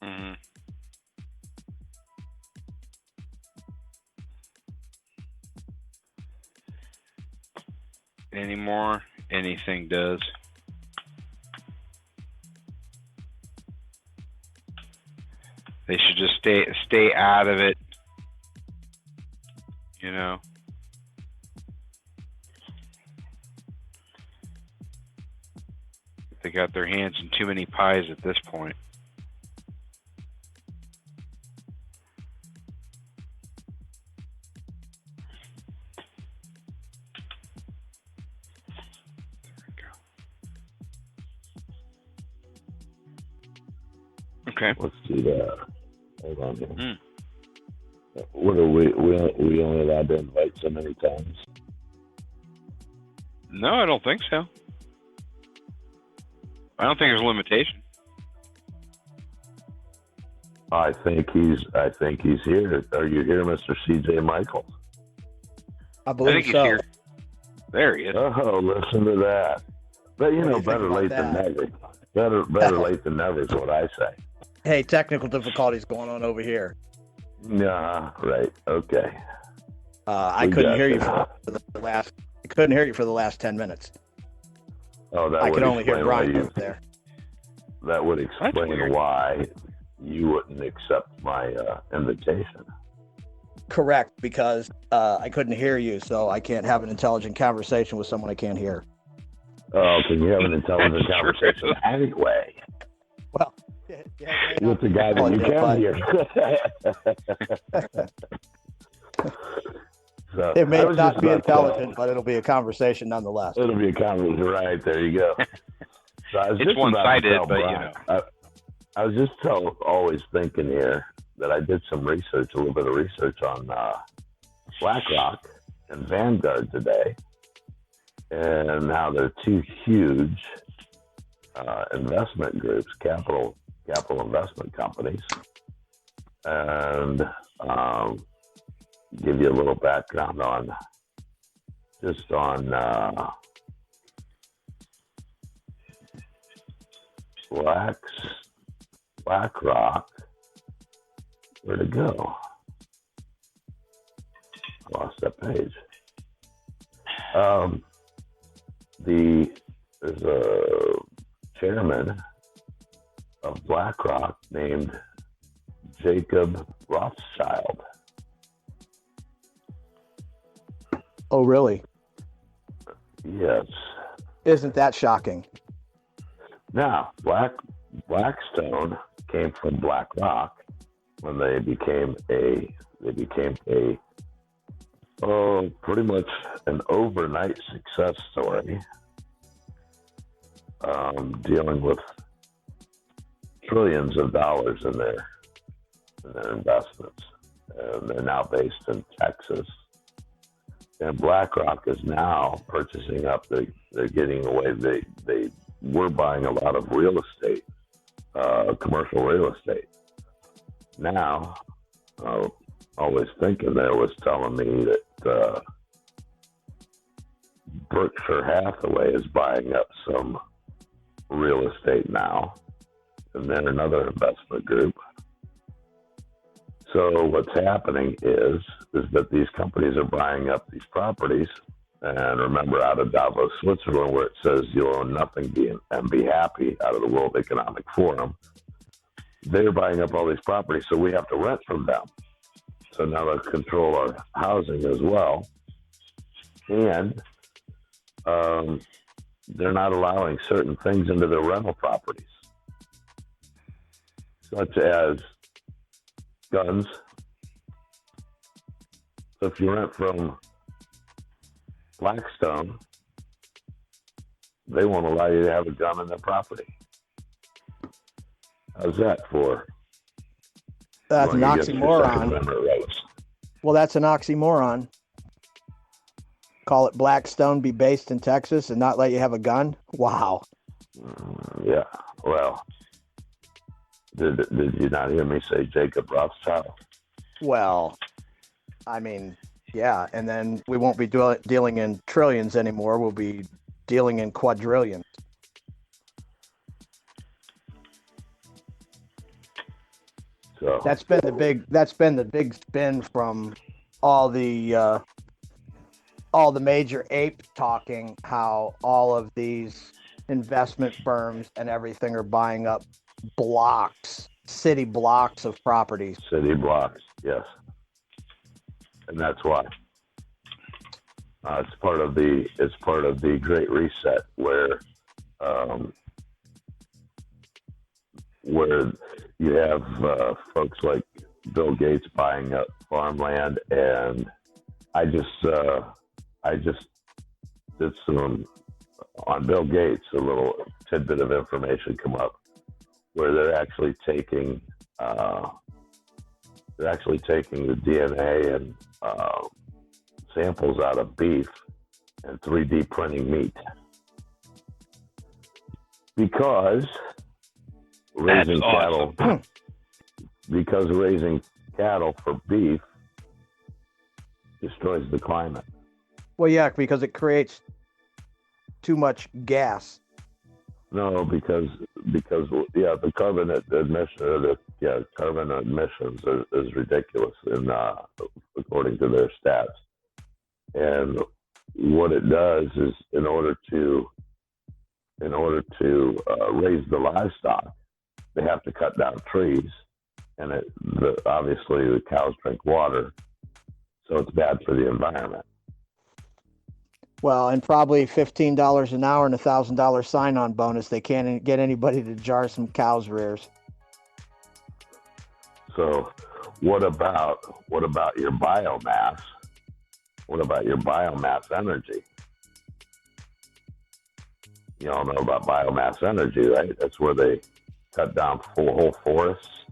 Mm-hmm. Anymore, anything does. They should just stay out of it. You know. They got their hands in too many pies at this point. Okay. Let's do that. Hold on here. What are we only allowed to invite so many times? No, I don't think so. I don't think there's a limitation. I think he's here. Are you here, Mr. C.J. Michaels? I believe think so. He's here. There he is. Oh, listen to that. But better late than never. Better late than never is what I say. Hey, technical difficulties going on over here. Yeah, right. Okay. I couldn't hear you for the last. I couldn't hear you for the last 10 minutes. Oh, that I would could only hear explain Brian over there. That would explain why you wouldn't accept my invitation. Correct, because I couldn't hear you, so I can't have an intelligent conversation with someone I can't hear. Oh, can you have an intelligent conversation anyway? Well, with the guy that you can hear. So, it may not be intelligent, but it'll be a conversation nonetheless. It'll be a conversation, right? There you go. So it's one-sided, but I was just always thinking here that I did some research, a little bit of research on BlackRock and Vanguard today, and how they're two huge investment groups, capital investment companies, and give you a little background on BlackRock. Where'd it go? I lost that page. There's a chairman of BlackRock named Jacob Rothschild. Oh, really? Yes. Isn't that shocking? Now, Blackstone came from BlackRock when they became pretty much an overnight success story, dealing with trillions of dollars in their investments, and they're now based in Texas. And BlackRock is now purchasing up. They're getting away. They were buying a lot of real estate, commercial real estate. Now, always thinking there was telling me that Berkshire Hathaway is buying up some real estate now, and then another investment group. So what's happening is that these companies are buying up these properties. And remember, out of Davos, Switzerland, where it says you'll own nothing and be happy, out of the World Economic Forum, they're buying up all these properties, so we have to rent from them. So now they control our housing as well. And they're not allowing certain things into their rental properties, such as guns. So if you rent from Blackstone, they won't allow you to have a gun in their property. How's that for? That's an oxymoron. Well, that's an oxymoron. Call it Blackstone, be based in Texas, and not let you have a gun? Wow. Yeah. Well, did you not hear me say Jacob Rothschild? Well, I mean, yeah. And then we won't be dealing in trillions anymore. We'll be dealing in quadrillions. So that's been the big spin from all the major ape talking, how all of these investment firms and everything are buying up city blocks of properties. City blocks, yes, and that's why it's part of the Great Reset, where you have folks like Bill Gates buying up farmland, and I just did some on Bill Gates, a little tidbit of information come up where they're actually taking the DNA and samples out of beef and 3D printing meat, because raising cattle for beef destroys the climate. Well, yeah, because it creates too much gas. No, because the carbon emissions is ridiculous according to their stats. And what it does is, in order to raise the livestock, they have to cut down trees, and obviously the cows drink water, so it's bad for the environment. Well, and probably $15 an hour and $1,000 sign-on bonus. They can't get anybody to jar some cows' rears. So, what about your biomass? What about your biomass energy? You all know about biomass energy, right? That's where they cut down whole forests,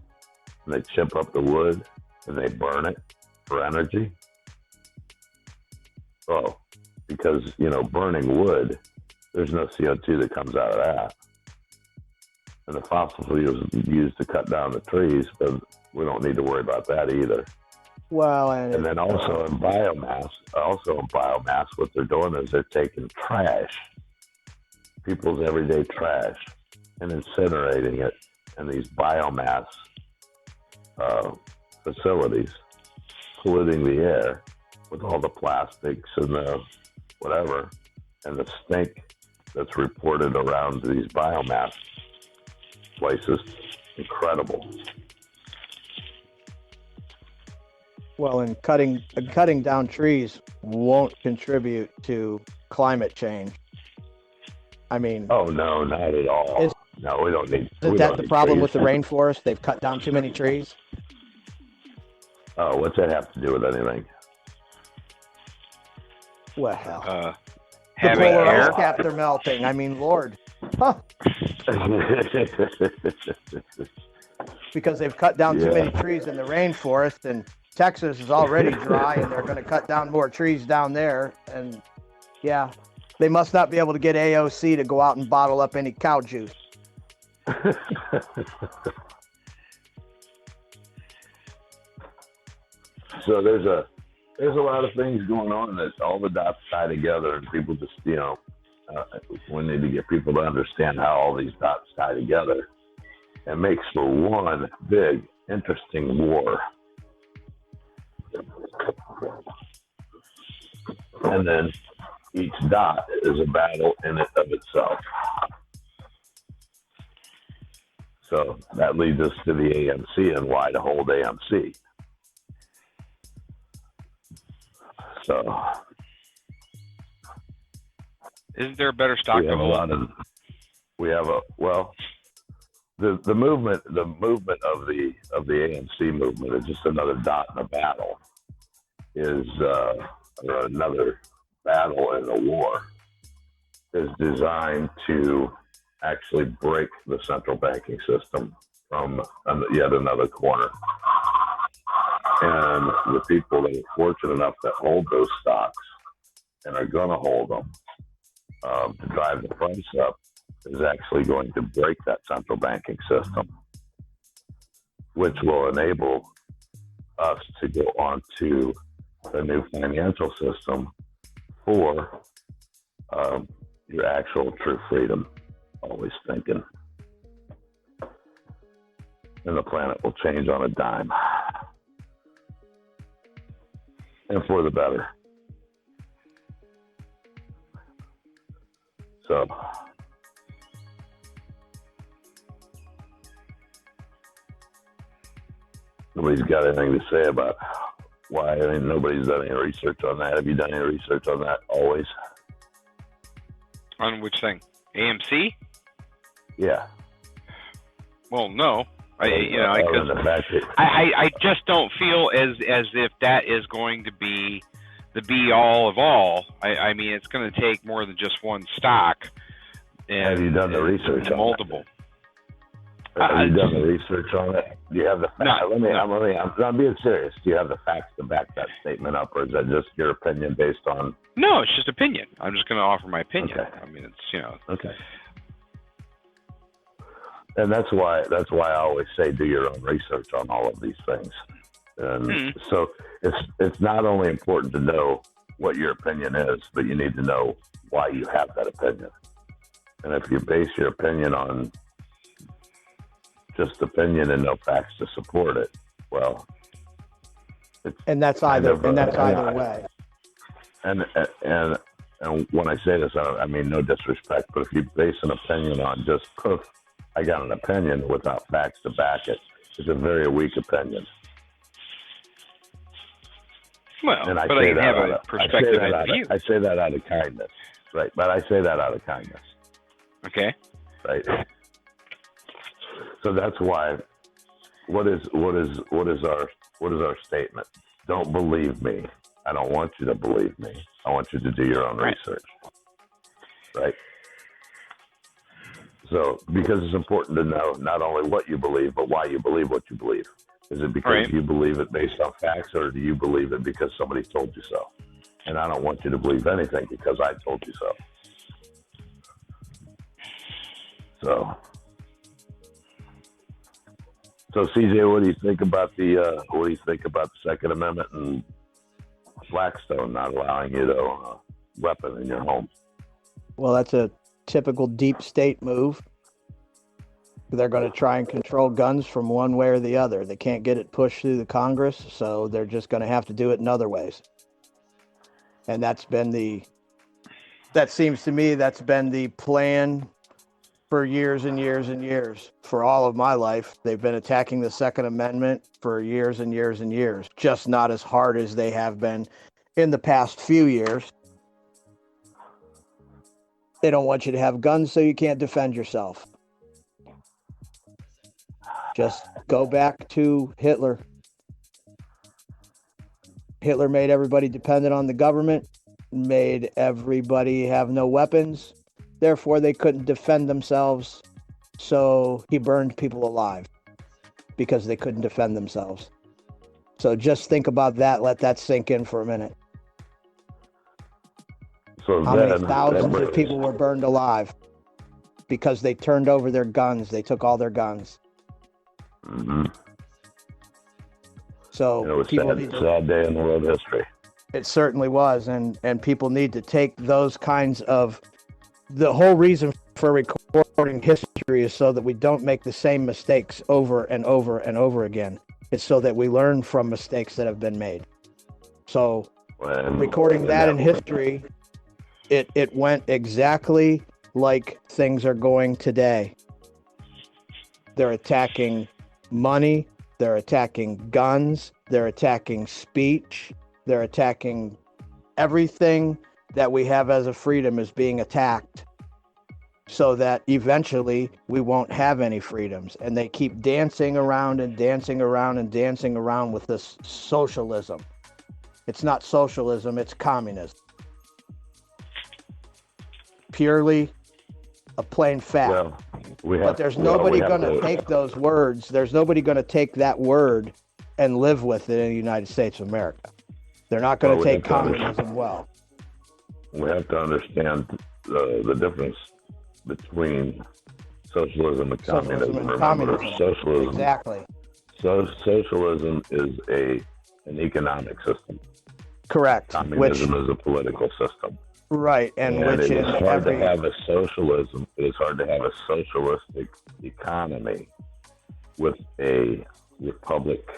and they chip up the wood, and they burn it for energy. Oh, because, burning wood, there's no CO2 that comes out of that. And the fossil fuels used to cut down the trees, but we don't need to worry about that either. Well, and then also in biomass, what they're doing is they're taking trash, people's everyday trash, and incinerating it in these biomass facilities, polluting the air with all the plastics and the whatever, and the stink that's reported around these biomass places. Incredible. Well, and cutting down trees won't contribute to climate change. I mean, oh no, not at all. No, we don't need. Isn't that the problem with the rainforest? They've cut down too many trees. Oh, what's that have to do with anything? Well, having the polar air ice caps are melting. I mean, Lord. Huh. Because they've cut down too many trees in the rainforest, and Texas is already dry, and they're going to cut down more trees down there. And yeah, they must not be able to get AOC to go out and bottle up any cow juice. So there's a lot of things going on that all the dots tie together, and people just, we need to get people to understand how all these dots tie together. It makes for one big, interesting war. And then each dot is a battle in and of itself. So that leads us to the AMC and why to hold AMC. So, isn't there a better stock to hold? The movement of the AMC movement is just another dot in a battle. Another battle in a war is designed to actually break the central banking system from yet another corner. And the people that are fortunate enough to hold those stocks and are going to hold them to drive the price up is actually going to break that central banking system, which will enable us to go on to a new financial system for your actual true freedom. Always thinking. and the planet will change on a dime, and for the better. So, nobody's got anything to say about why. I mean, nobody's done any research on that. Have you done any research on that? Always. On which thing? AMC? Yeah. Well, no. I just don't feel as if that is going to be the be all of all. I mean, it's going to take more than just one stock. And, have you done the research on multiple? Have you done the research on it? Do you have the facts? I'm being serious. Do you have the facts to back that statement up, or is that just your opinion based on? No, it's just opinion. I'm just going to offer my opinion. Okay. I mean, it's Okay. And that's why I always say do your own research on all of these things. And so it's not only important to know what your opinion is, but you need to know why you have that opinion. And if you base your opinion on just opinion and no facts to support it, well, that's either way. And when I say this, I mean no disrespect, but if you base an opinion on just poof, I got an opinion without facts to back it, it's a very weak opinion. Well, and I can have a perspective and view. I say that out of kindness, right? But I say that out of kindness. Okay. Right. So that's why. What is our statement? Don't believe me. I don't want you to believe me. I want you to do your own research. Right. So, because it's important to know not only what you believe, but why you believe what you believe. Is it because you believe it based on facts, or do you believe it because somebody told you so? And I don't want you to believe anything because I told you so. So CJ, what do you think about the Second Amendment and Blackstone not allowing you to own a weapon in your home? Well, that's a typical deep state move. They're going to try and control guns from one way or the other. They can't get it pushed through the Congress, so they're just going to have to do it in other ways. And that seems to me that's been the plan for years and years and years. For all of my life, they've been attacking the Second Amendment for years and years and years, just not as hard as they have been in the past few years. They don't want you to have guns so you can't defend yourself. Just go back to Hitler. Hitler made everybody dependent on the government, made everybody have no weapons. Therefore, they couldn't defend themselves. So he burned people alive because they couldn't defend themselves. So just think about that. Let that sink in for a minute. So how many thousands of people were burned alive because they turned over their guns? They took all their guns. Mm-hmm. So it was sad day in the world history. It certainly was, and people need to take those kinds of. The whole reason for recording history is so that we don't make the same mistakes over and over and over again. It's so that we learn from mistakes that have been made. So recording that in history, it went exactly like things are going today. They're attacking money, they're attacking guns, they're attacking speech, they're attacking everything that we have as a freedom is being attacked, so that eventually we won't have any freedoms. And they keep dancing around and dancing around and dancing around with this socialism. It's not socialism, it's communism. Purely a plain fact. But there's nobody going to take those words. There's nobody going to take that word and live with it in the United States of America. They're not going to take communism well. We have to understand the difference between socialism and communism. Socialism. Exactly. So socialism is an economic system. Correct. Communism is a political system. Right, and which it is hard to have a socialism. It is hard to have a socialistic economy with a republic,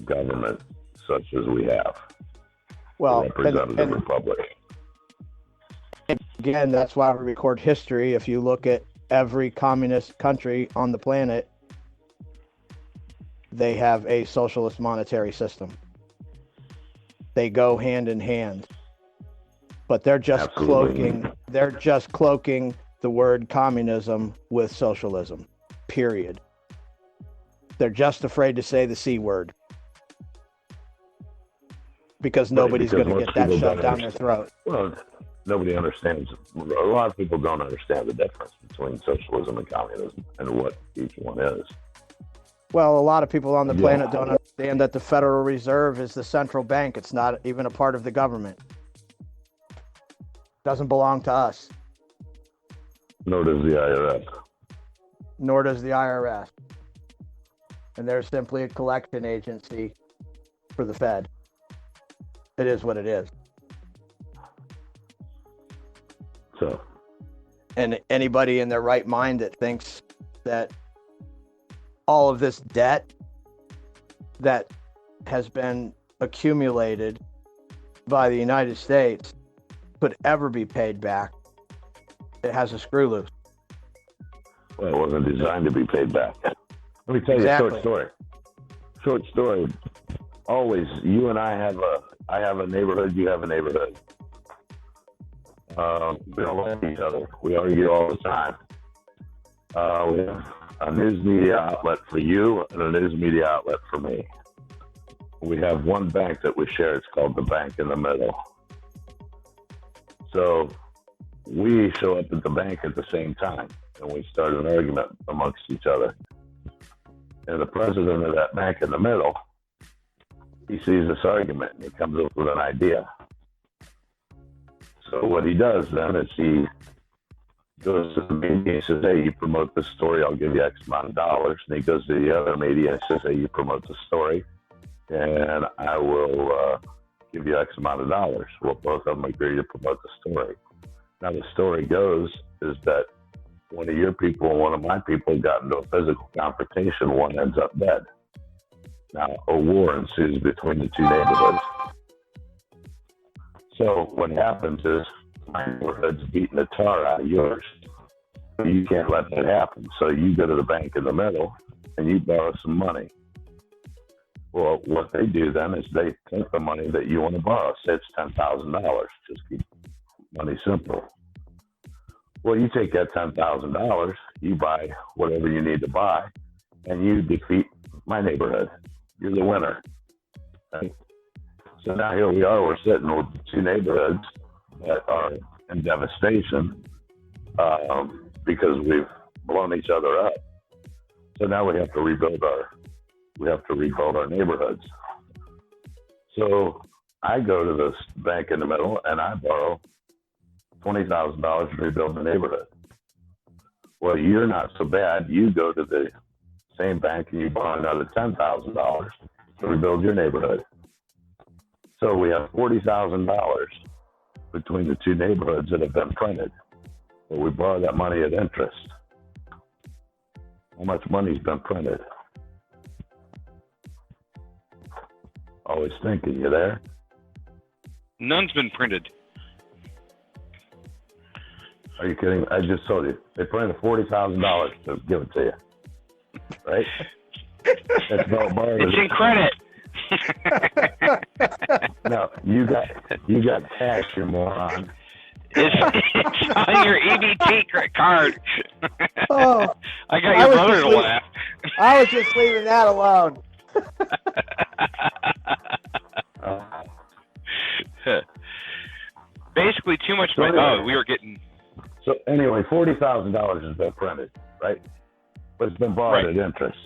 government such as we have, Well, a representative republic. Again, that's why we record history. If you look at every communist country on the planet, they have a socialist monetary system. They go hand in hand, but they're just Absolutely. cloaking the word communism with socialism, period. They're just afraid to say the C word because nobody's going to get that shoved down their throat. Well, nobody understands. A lot of people don't understand the difference between socialism and communism and what each one is. Well, a lot of people on the planet don't understand that the Federal Reserve is the central bank. It's not even a part of the government. It doesn't belong to us. Nor does the IRS. Nor does the IRS. And they're simply a collection agency for the Fed. It is what it is. So, and anybody in their right mind that thinks that all of this debt that has been accumulated by the United States could ever be paid back, it has a screw loose. Well, it wasn't designed to be paid back. Let me tell you a short story. Short story. Always, you and I have a neighborhood, you have a neighborhood. We don't like each other. We argue all the time. We have a news media outlet for you and a news media outlet for me. We have one bank that we share. It's called the bank in the middle. So we show up at the bank at the same time, and we start an argument amongst each other. And the president of that bank in the middle, he sees this argument, and he comes up with an idea. So what he does then is he goes to the media and says, hey, you promote this story, I'll give you X amount of dollars. And he goes to the other media and says, hey, you promote the story, and I will give you X amount of dollars. Well, both of them agree to promote the story. Now, the story goes is that one of your people and one of my people got into a physical confrontation. One ends up dead. Now, a war ensues between the two neighborhoods. So what happens is my neighborhood's beating the tar out of yours. You can't let that happen. So you go to the bank in the middle and you borrow some money. Well, what they do then is they take the money that you want to borrow. Say it's $10,000. Just keep money simple. Well, you take that $10,000, you buy whatever you need to buy, and you defeat my neighborhood. You're the winner. Right? So now here we are, we're sitting with two neighborhoods that are in devastation because we've blown each other up. So now we have to rebuild our neighborhoods. So I go to this bank in the middle and I borrow $20,000 to rebuild the neighborhood. Well, you're not so bad. You go to the same bank and you borrow another $10,000 to rebuild your neighborhood. So we have $40,000 between the two neighborhoods that have been printed. But we borrow that money at interest. How much money's been printed? Always thinking, you there? None's been printed. Are you kidding? I just told you. They printed $40,000 to give it to you. Right? That's not borrowed. It's in credit. No, you got cash, you moron. It's on your EBT card. Oh, I got your brother to laugh. I was just leaving that alone. Basically, too much money. Oh, we were getting. So anyway, $40,000 has been printed, right? But it's been borrowed at interest,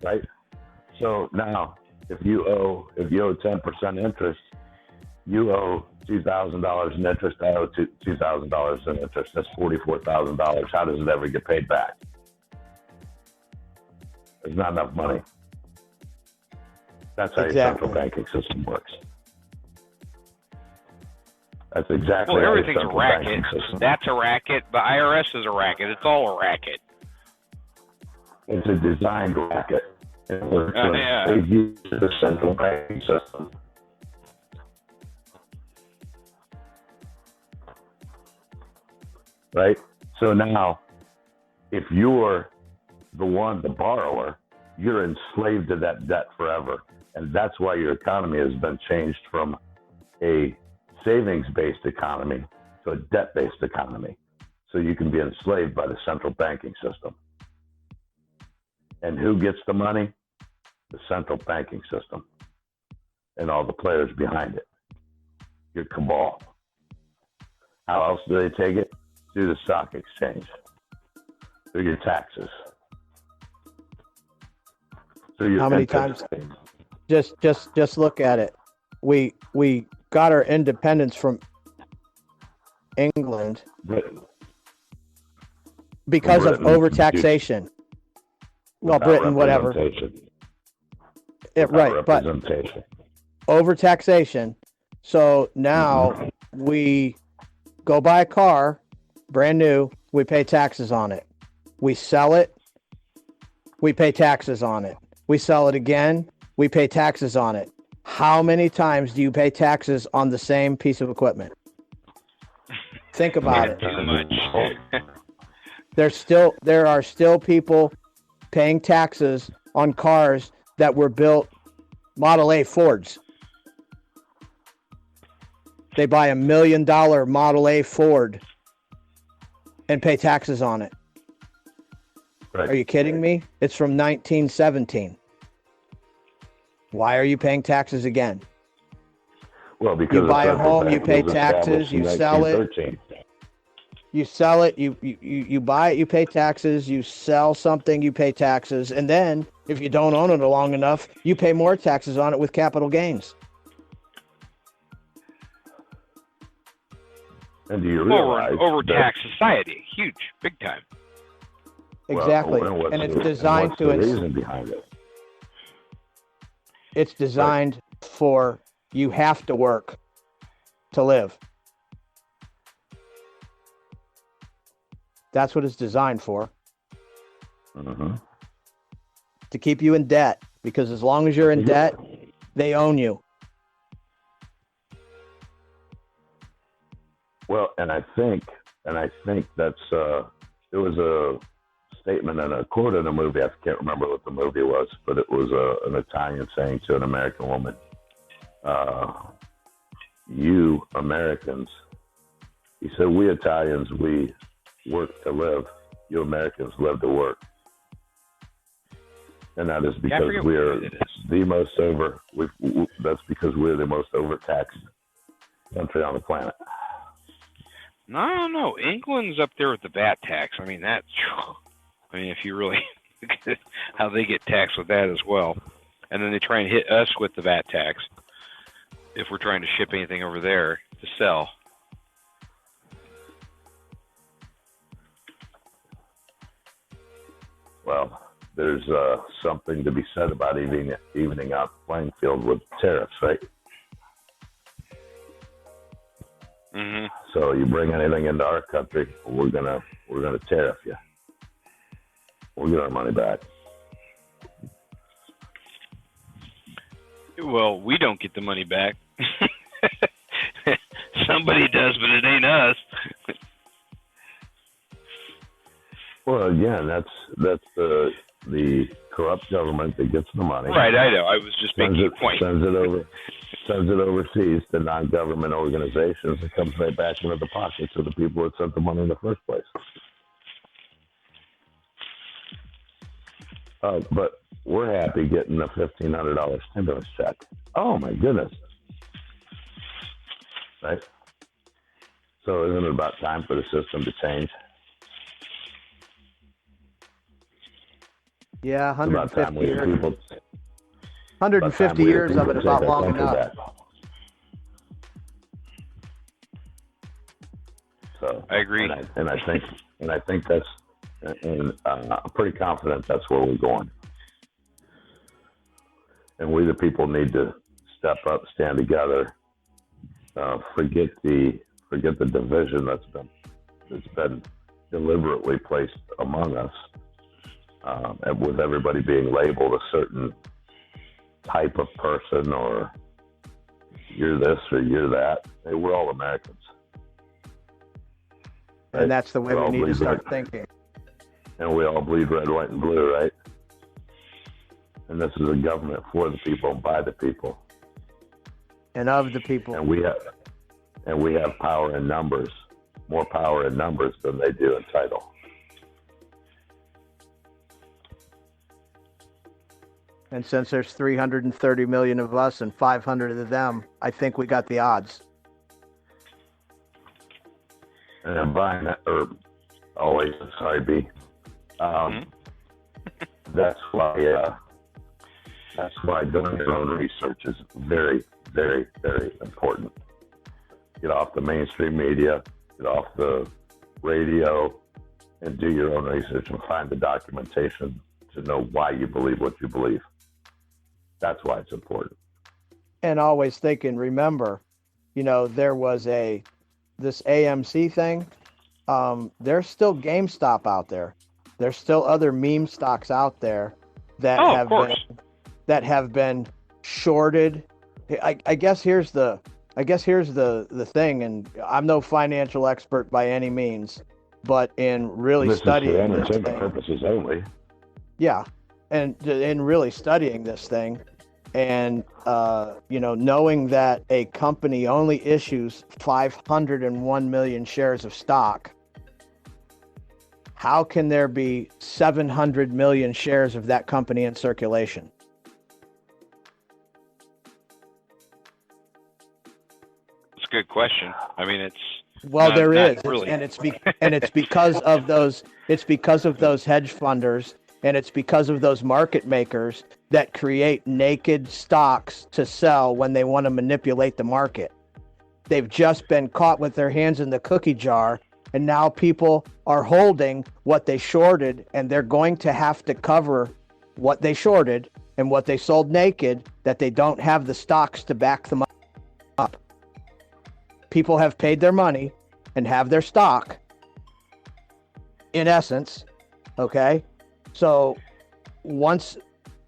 right? So now, if you owe 10% interest, you owe $2,000 in interest. I owe $2,000 in interest. That's $44,000. How does it ever get paid back? There's not enough money. That's how your central banking system works. That's exactly Well, how the everything's a central racket. banking system. That's a racket. The IRS is a racket. It's all a racket. It's a designed racket. Yeah. They've used the central banking system. Right? So now, if you're the borrower, you're enslaved to that debt forever. And that's why your economy has been changed from a savings-based economy to a debt-based economy. So you can be enslaved by the central banking system. And who gets the money? The central banking system and all the players behind it. Your cabal. How else do they take it? Through the stock exchange, through your taxes. Through your How many times? Just look at it. We got our independence from England because of overtaxation. Well, Britain, whatever. Right, but overtaxation. So now we go buy a car, brand new, we pay taxes on it. We sell it, we pay taxes on it. We sell it again, we pay taxes on it. How many times do you pay taxes on the same piece of equipment? Think about it. Too much. There are still people paying taxes on cars that were built Model A Fords. They buy $1 million Model A Ford and pay taxes on it. Right. Are you kidding me? It's from 1917. Why are you paying taxes again? Well, because you buy a home, you pay taxes, you sell it. You sell it, you buy it, you pay taxes, you sell something, you pay taxes, and then if you don't own it long enough, you pay more taxes on it with capital gains. And do you realize overtaxed society, huge, big time. Exactly, and it's designed to. What's the reason behind it? It's designed for you have to work to live. That's what it's designed for. Mm-hmm. To keep you in debt, because as long as you're in debt, they own you. Well, and I think that's there was a statement and a quote in a movie. I can't remember what the movie was, but it was an Italian saying to an American woman, "You Americans," he said, "we Italians, we work to live. You Americans live to work." And that is because we're the most that's because we're the most overtaxed country on the planet. No. England's up there with the VAT tax. I mean, if you really look at how they get taxed with that as well. And then they try and hit us with the VAT tax if we're trying to ship anything over there to sell. Well, there's something to be said about evening out the playing field with tariffs, right? Mm-hmm. So you bring anything into our country, we're gonna tariff you. We'll get our money back. Well, we don't get the money back. Somebody does, but it ain't us. Well, again, that's the corrupt government that gets the money. Right, I know. I was just making a point. Sends it overseas to non-government organizations. It comes right back into the pockets of the people that sent the money in the first place. But we're happy getting the $1,500 stimulus check. Oh my goodness! Right. So isn't it about time for the system to change? Yeah, 150 years. 150 years of it about long enough. So I agree, and I think that's, and I'm pretty confident that's where we're going. And we, the people, need to step up, stand together, forget the division that's been deliberately placed among us, and with everybody being labeled a certain type of person, or you're this or you're that. Hey, we're all Americans. Right? And that's the way we need to start thinking. And we all bleed red, white, and blue, right? And this is a government for the people and by the people. And of the people. And we have power in numbers, more power in numbers than they do in title. And since there's 330 million of us and 500 of them, I think we got the odds. And I'm buying that, or always, sorry, B. That's why doing your own research is very, very, very important. Get off the mainstream media, get off the radio, and do your own research and find the documentation to know why you believe what you believe. That's why it's important. And always thinking, remember, there was this AMC thing. There's still GameStop out there. There's still other meme stocks out there that have been shorted. I guess here's the thing, and I'm no financial expert by any means, but in really studying this thing, purposes only. Yeah, and in really studying this thing, and knowing that a company only issues 501 million shares of stock, how can there be 700 million shares of that company in circulation? It's a good question. I mean, it's there is, really. and it's because of those. It's because of those hedge funders, and it's because of those market makers that create naked stocks to sell when they want to manipulate the market. They've just been caught with their hands in the cookie jar, and now people are holding what they shorted, and they're going to have to cover what they shorted and what they sold naked, that they don't have the stocks to back them up. People have paid their money and have their stock, in essence, okay? So once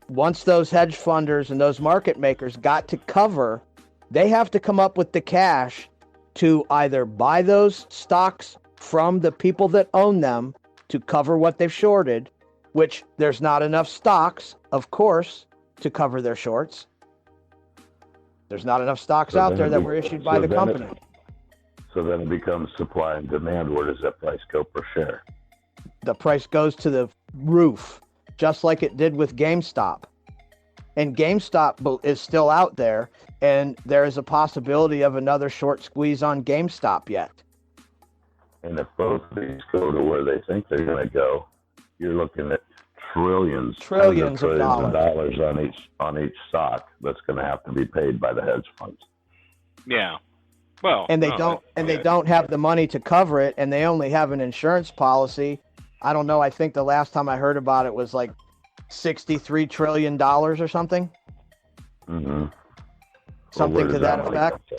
those hedge funders and those market makers got to cover, they have to come up with the cash to either buy those stocks from the people that own them to cover what they've shorted, which there's not enough stocks, of course, to cover their shorts. There's not enough stocks out there that were issued by the company. So then it becomes supply and demand. Where does that price go per share? The price goes to the roof, just like it did with GameStop. And GameStop is still out there, and there is a possibility of another short squeeze on GameStop yet. And if both of these go to where they think they're going to go, you're looking at trillions of dollars on each stock that's going to have to be paid by the hedge funds. Yeah. Well, and they don't have the money to cover it, and they only have an insurance policy. I don't know. I think the last time I heard about it was like $63 trillion or something. Mm-hmm. Something to that effect.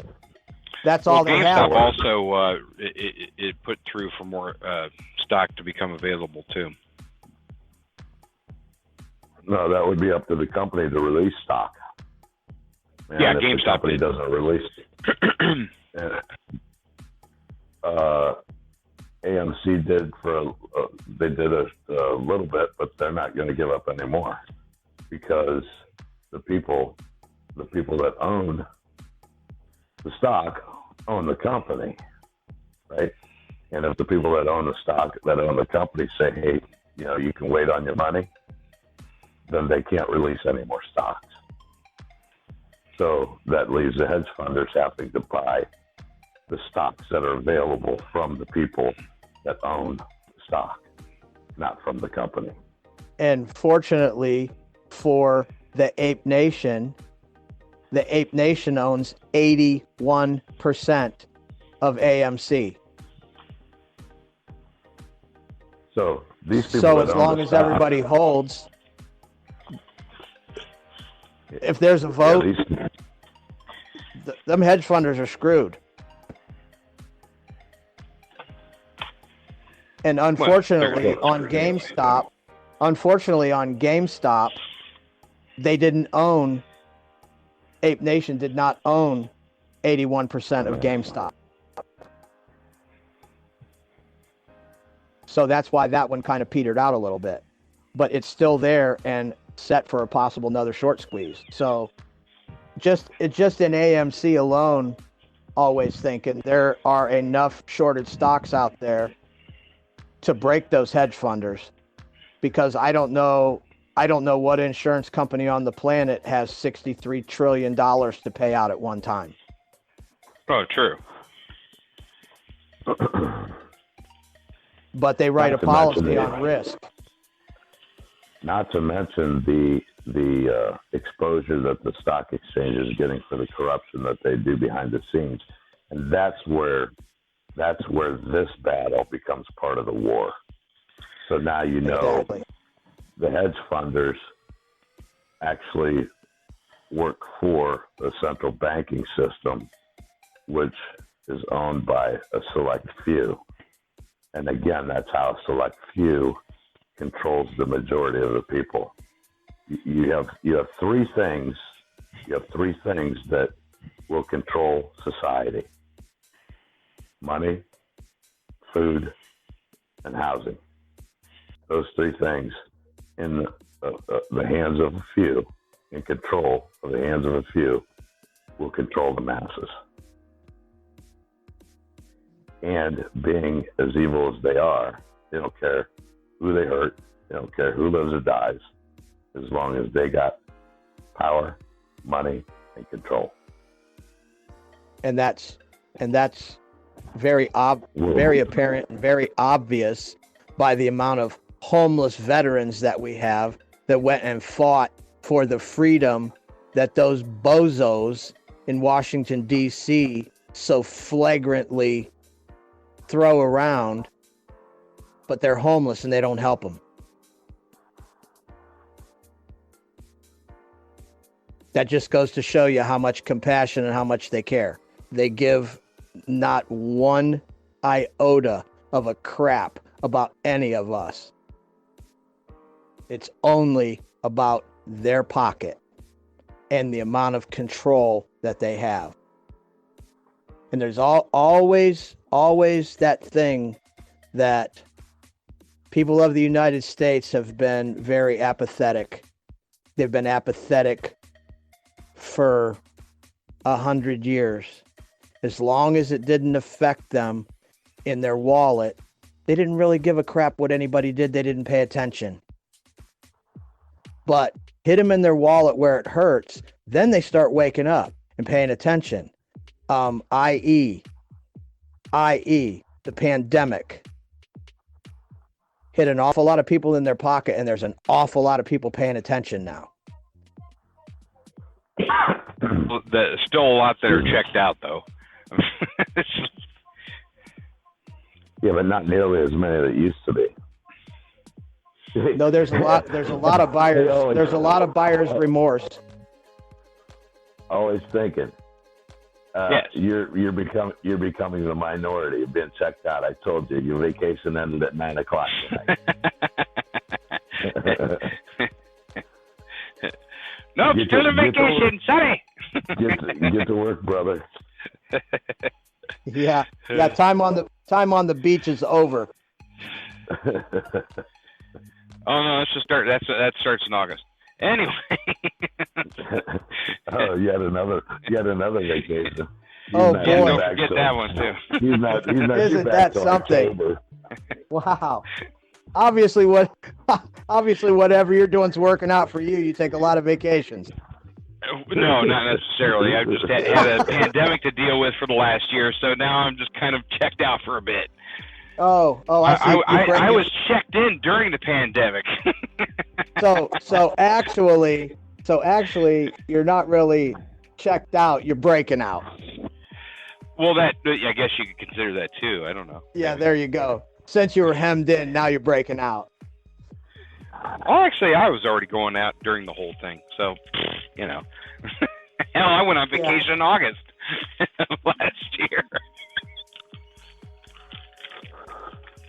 That's all they have. GameStop also it put through for more stock to become available too. No, that would be up to the company to release stock. And yeah, if GameStop the company doesn't release. AMC did they did a little bit, but they're not going to give up anymore, because the people that own the stock own the company, right? And if the people that own the stock, that own the company, say, hey, you can wait on your money, then they can't release any more stocks. So that leaves the hedge funders having to buy the stocks that are available from the people that own stock, not from the company. And fortunately for the Ape Nation owns 81% of AMC. So these people. So as long as everybody holds, if there's a vote, them hedge funders are screwed. And unfortunately, on GameStop, they didn't own. Ape Nation did not own 81% of GameStop. So that's why that one kind of petered out a little bit. But it's still there and set for a possible another short squeeze. So just in AMC alone, always thinking there are enough shorted stocks out there to break those hedge funders, because I don't know what insurance company on the planet has $63 trillion to pay out at one time. Oh, true. But they write a policy on risk. Not to mention the exposure that the stock exchange is getting for the corruption that they do behind the scenes, and that's where this battle becomes part of the war. So now you know Exactly. the hedge funders actually work for the central banking system, which is owned by a select few. And again, that's how a select few controls the majority of the people. You have three things. You have three things that will control society: money, food, and housing. Those three things in the hands of a few, in control of the hands of a few, will control the masses. And being as evil as they are, they don't care who they hurt, they don't care who lives or dies, as long as they got power, money, and control. And that's very apparent and very obvious by the amount of homeless veterans that we have that went and fought for the freedom that those bozos in Washington, D.C. so flagrantly throw around, but they're homeless and they don't help them. That just goes to show you how much compassion and how much they care. They give not one iota of a crap about any of us. It's only about their pocket and the amount of control that they have. And there's always that thing that people of the United States have been very apathetic. They've been apathetic for 100 years. As long as it didn't affect them in their wallet, they didn't really give a crap what anybody did. They didn't pay attention. But hit them in their wallet where it hurts, then they start waking up and paying attention. I.e., the pandemic hit an awful lot of people in their pocket, and there's an awful lot of people paying attention now. There's still a lot that are checked out, though. Yeah, but not nearly as many that used to be. No, there's a lot of buyers. There's a lot of buyer's remorse. Always thinking. Yes. You're becoming the minority. You've been checked out. I told you, your vacation ended at 9:00 tonight. Nope, still on vacation. Sorry. Get to work, brother. Yeah. Time on the beach is over. Oh no, let's just start. That starts in August. Anyway. Oh, yet another vacation. Oh, boy. Don't forget that one too. He's not Isn't that something? October. Wow. Obviously, whatever you're doing is working out for you. You take a lot of vacations. No, not necessarily. I've just had a pandemic to deal with for the last year, so now I'm just kind of checked out for a bit. Oh, I see. I was checked in during the pandemic. So actually, you're not really checked out. You're breaking out. Well, I guess you could consider that too. I don't know. Yeah, there you go. Since you were hemmed in, now you're breaking out. Well, actually, I was already going out during the whole thing, so Hell, I went on vacation in August. last year.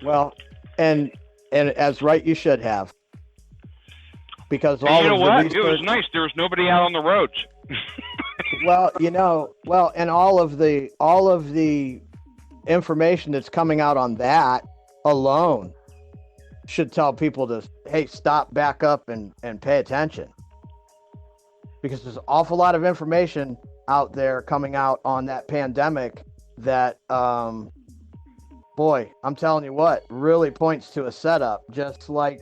Well, and as right you should have, because And all you know of the what? research. It was nice. There was nobody out on the roads. Well, and all of the information that's coming out on that alone should tell people to, hey, stop, back up, and pay attention, because there's an awful lot of information out there coming out on that pandemic that, boy, I'm telling you what, really points to a setup, just like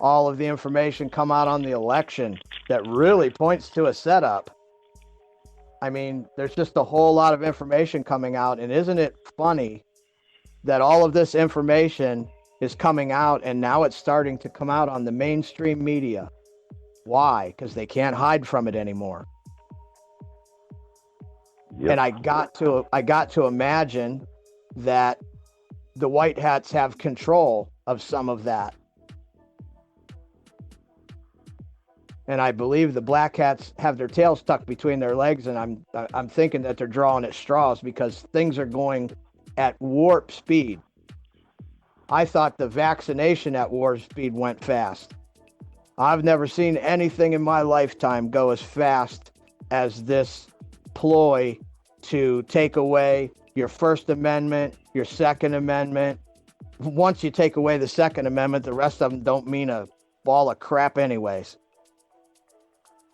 all of the information come out on the election that really points to a setup. I mean, there's just a whole lot of information coming out, and isn't it funny that all of this information is coming out and now it's starting to come out on the mainstream media? Why? Because they can't hide from it anymore. Yep. And I got to imagine that the white hats have control of some of that. And I believe the black hats have their tails tucked between their legs, and I'm thinking that they're drawing at straws because things are going at warp speed. I thought the vaccination at warp speed went fast. I've never seen anything in my lifetime go as fast as this ploy to take away your First Amendment, your Second Amendment. Once you take away the Second Amendment, the rest of them don't mean a ball of crap anyways,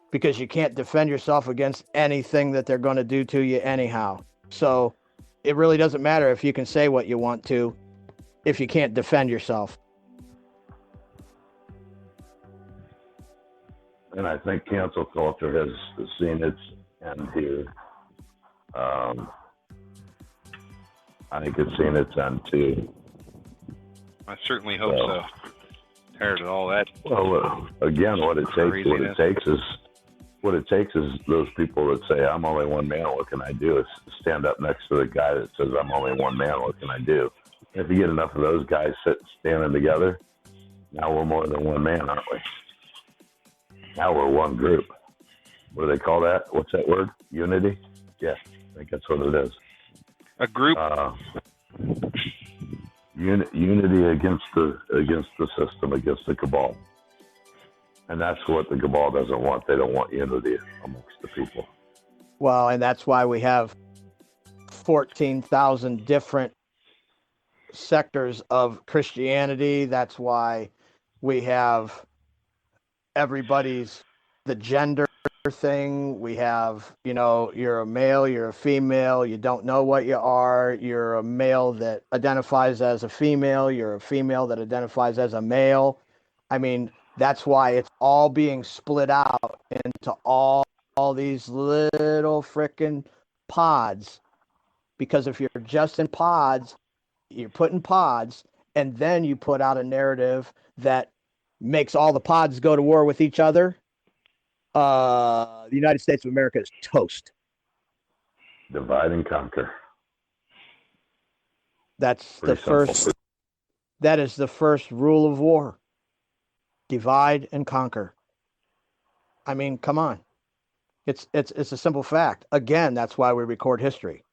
because you can't defend yourself against anything that they're going to do to you anyhow. So it really doesn't matter if you can say what you want to if you can't defend yourself. And I think cancel culture has seen its end here. I think it's seen its end too. I certainly hope so. Tired of all that. Well, again, what it takes is those people that say, I'm only one man, what can I do? Is stand up next to the guy that says, I'm only one man, what can I do? And if you get enough of those guys standing together, now we're more than one man, aren't we? Now we're one group. What do they call that? What's that word? Unity? Yeah, I think that's what it is. A group? Unity against the system, against the cabal. And that's what the cabal doesn't want. They don't want unity amongst the people. Well, and that's why we have 14,000 different sectors of Christianity. That's why we have the gender thing. We have, you're a male, you're a female, you don't know what you are. You're a male that identifies as a female, you're a female that identifies as a male. I mean, that's why it's all being split out into all these little frickin' pods. Because if you're just in pods, you're put in pods, and then you put out a narrative that makes all the pods go to war with each other, the United States of America is toast. Divide and conquer. That's the first. That is the first rule of war. Divide and conquer. I mean, come on. It's a simple fact. Again, that's why we record history.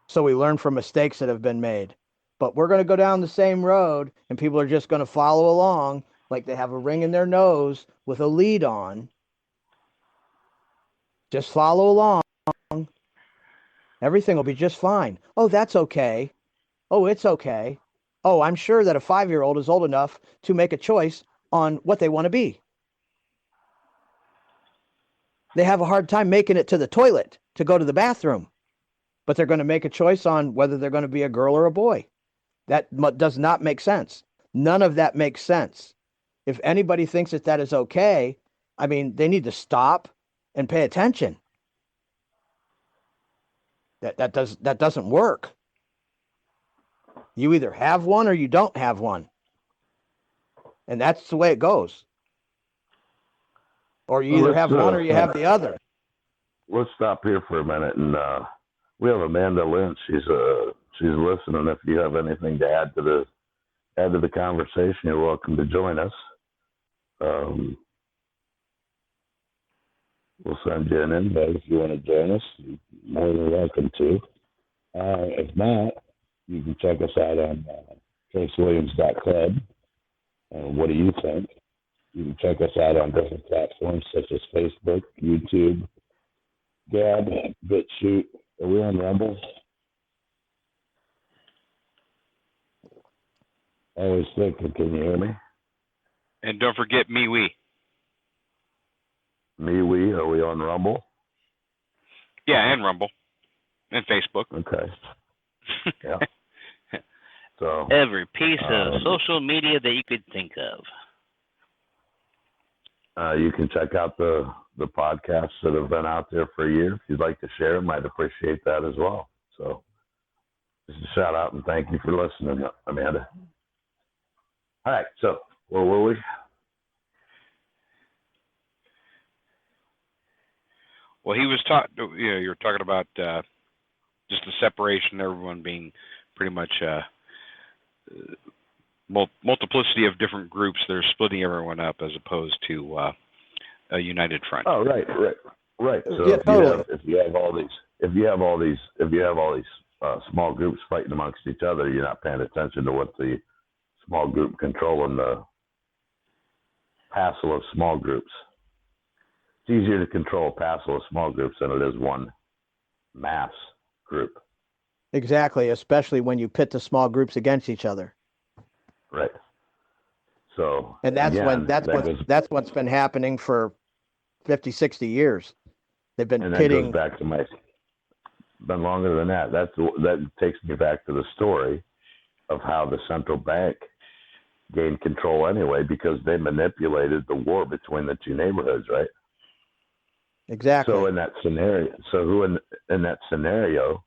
So we learn from mistakes that have been made. But we're going to go down the same road, and people are just going to follow along like they have a ring in their nose with a lead on. Just follow along. Everything will be just fine. Oh, that's okay. Oh, it's okay. Oh, I'm sure that a 5-year-old is old enough to make a choice on what they want to be. They have a hard time making it to the toilet to go to the bathroom, but they're going to make a choice on whether they're going to be a girl or a boy. That does not make sense. None of that makes sense. If anybody thinks that is okay, I mean, they need to stop and pay attention. That doesn't work. You either have one or you don't have one. And that's the way it goes. Or you either have one or you have the other. Let's stop here for a minute, and we have Amanda Lynch. She's listening. If you have anything to add to the conversation, you're welcome to join us. We'll send you an invite if you want to join us. You're more than welcome to. If not, you can check us out on tracewilliams.club. What do you think? You can check us out on different platforms such as Facebook, YouTube, Gab, BitChute. Are we on Rumble? Always thinking, can you hear me? And don't forget MeWe. MeWe, are we on Rumble? Yeah, and Rumble. And Facebook. Okay. Yeah. So every piece of social media that you could think of. You can check out the podcasts that have been out there for a year. If you'd like to share them, I'd appreciate that as well. So just a shout out and thank you for listening, Amanda. All right, so where were we? Well, he was you were talking about just the separation, everyone being pretty much multiplicity of different groups. They're splitting everyone up as opposed to a united front. Oh, right. So yeah, totally. if you have all these small groups fighting amongst each other, you're not paying attention to what the small group controlling the passel of small groups. It's easier to control a passel of small groups than it is one mass group. Exactly, especially when you pit the small groups against each other. Right. So, and that's again, that's what's been happening for 50, 60 years. They've been and pitting. That goes back to been longer than that. That takes me back to the story of how the central bank gained control anyway, because they manipulated the war between the two neighborhoods, right? Exactly. So in that scenario, in that scenario,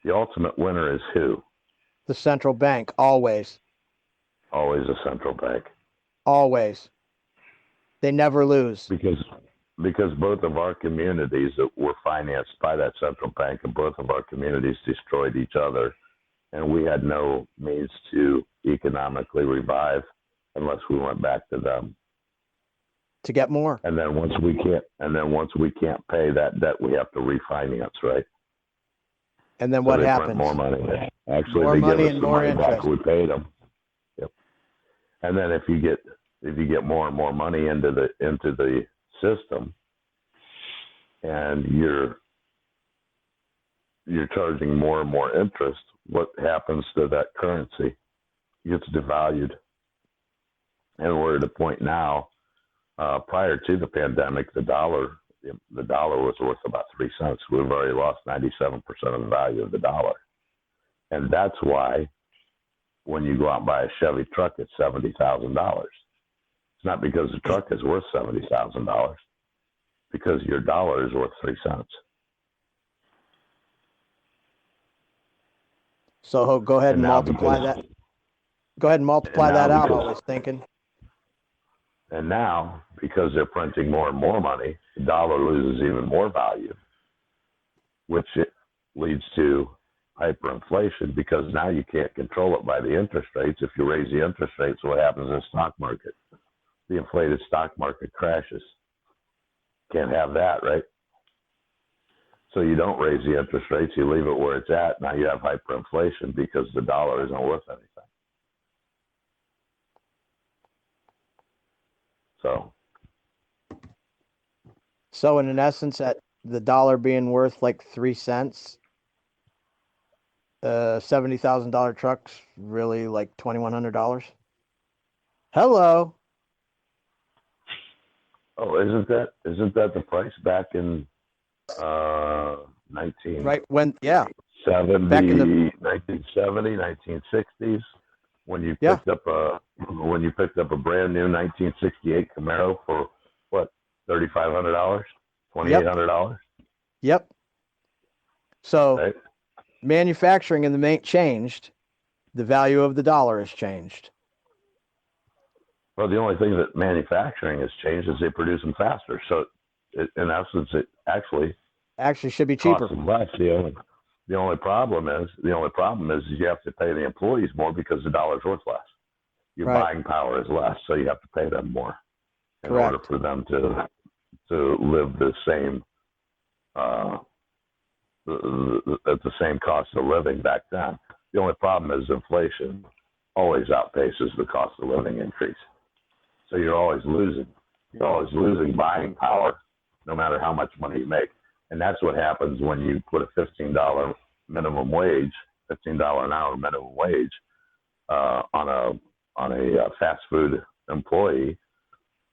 the ultimate winner is who? The central bank, always. Always a central bank. Always. They never lose. Because both of our communities that were financed by that central bank, and both of our communities destroyed each other, and we had no means to economically revive unless we went back to them to get more. And then once we can't pay that debt, we have to refinance, right? And then what they happens? Print more money. Actually, more they money give us and the more money interest. back we paid them. Yep. And then if you get more and more money into the system, and you're charging more and more interest, what happens to that currency? It gets devalued. And we're at a point now, prior to the pandemic, the dollar was worth about 3 cents. We've already lost 97% of the value of the dollar. And that's why when you go out and buy a Chevy truck, it's $70,000. It's not because the truck is worth $70,000, because your dollar is worth 3 cents. So go ahead and multiply that. Go ahead and multiply that out, I was thinking. And now, because they're printing more and more money, the dollar loses even more value, which leads to hyperinflation, because now you can't control it by the interest rates. If you raise the interest rates, what happens in the stock market? The inflated stock market crashes. Can't have that, right? So you don't raise the interest rates, you leave it where it's at. Now you have hyperinflation because the dollar isn't worth anything. So in essence, at the dollar being worth like 3 cents, $70,000 truck's really like $2,100. Hello. Oh, isn't that the price back in 19? Right when, yeah. 70, back in the 1970, 1960s, when you picked up a brand new 1968 Camaro for what, $3,500, $2,800. Yep. So right? Manufacturing in the main changed. The value of the dollar has changed. Well, the only thing that manufacturing has changed is they produce them faster. So, in essence, it actually should be cheaper. Costs them less. The only problem is you have to pay the employees more because the dollar's worth less. Your buying power is less, so you have to pay them more in order for them to to live the same at the same cost of living back then. The only problem is inflation always outpaces the cost of living increase. So you're always losing. You're always losing buying power, no matter how much money you make. And that's what happens when you put a $15 minimum wage, $15 an hour minimum wage on a fast food employee.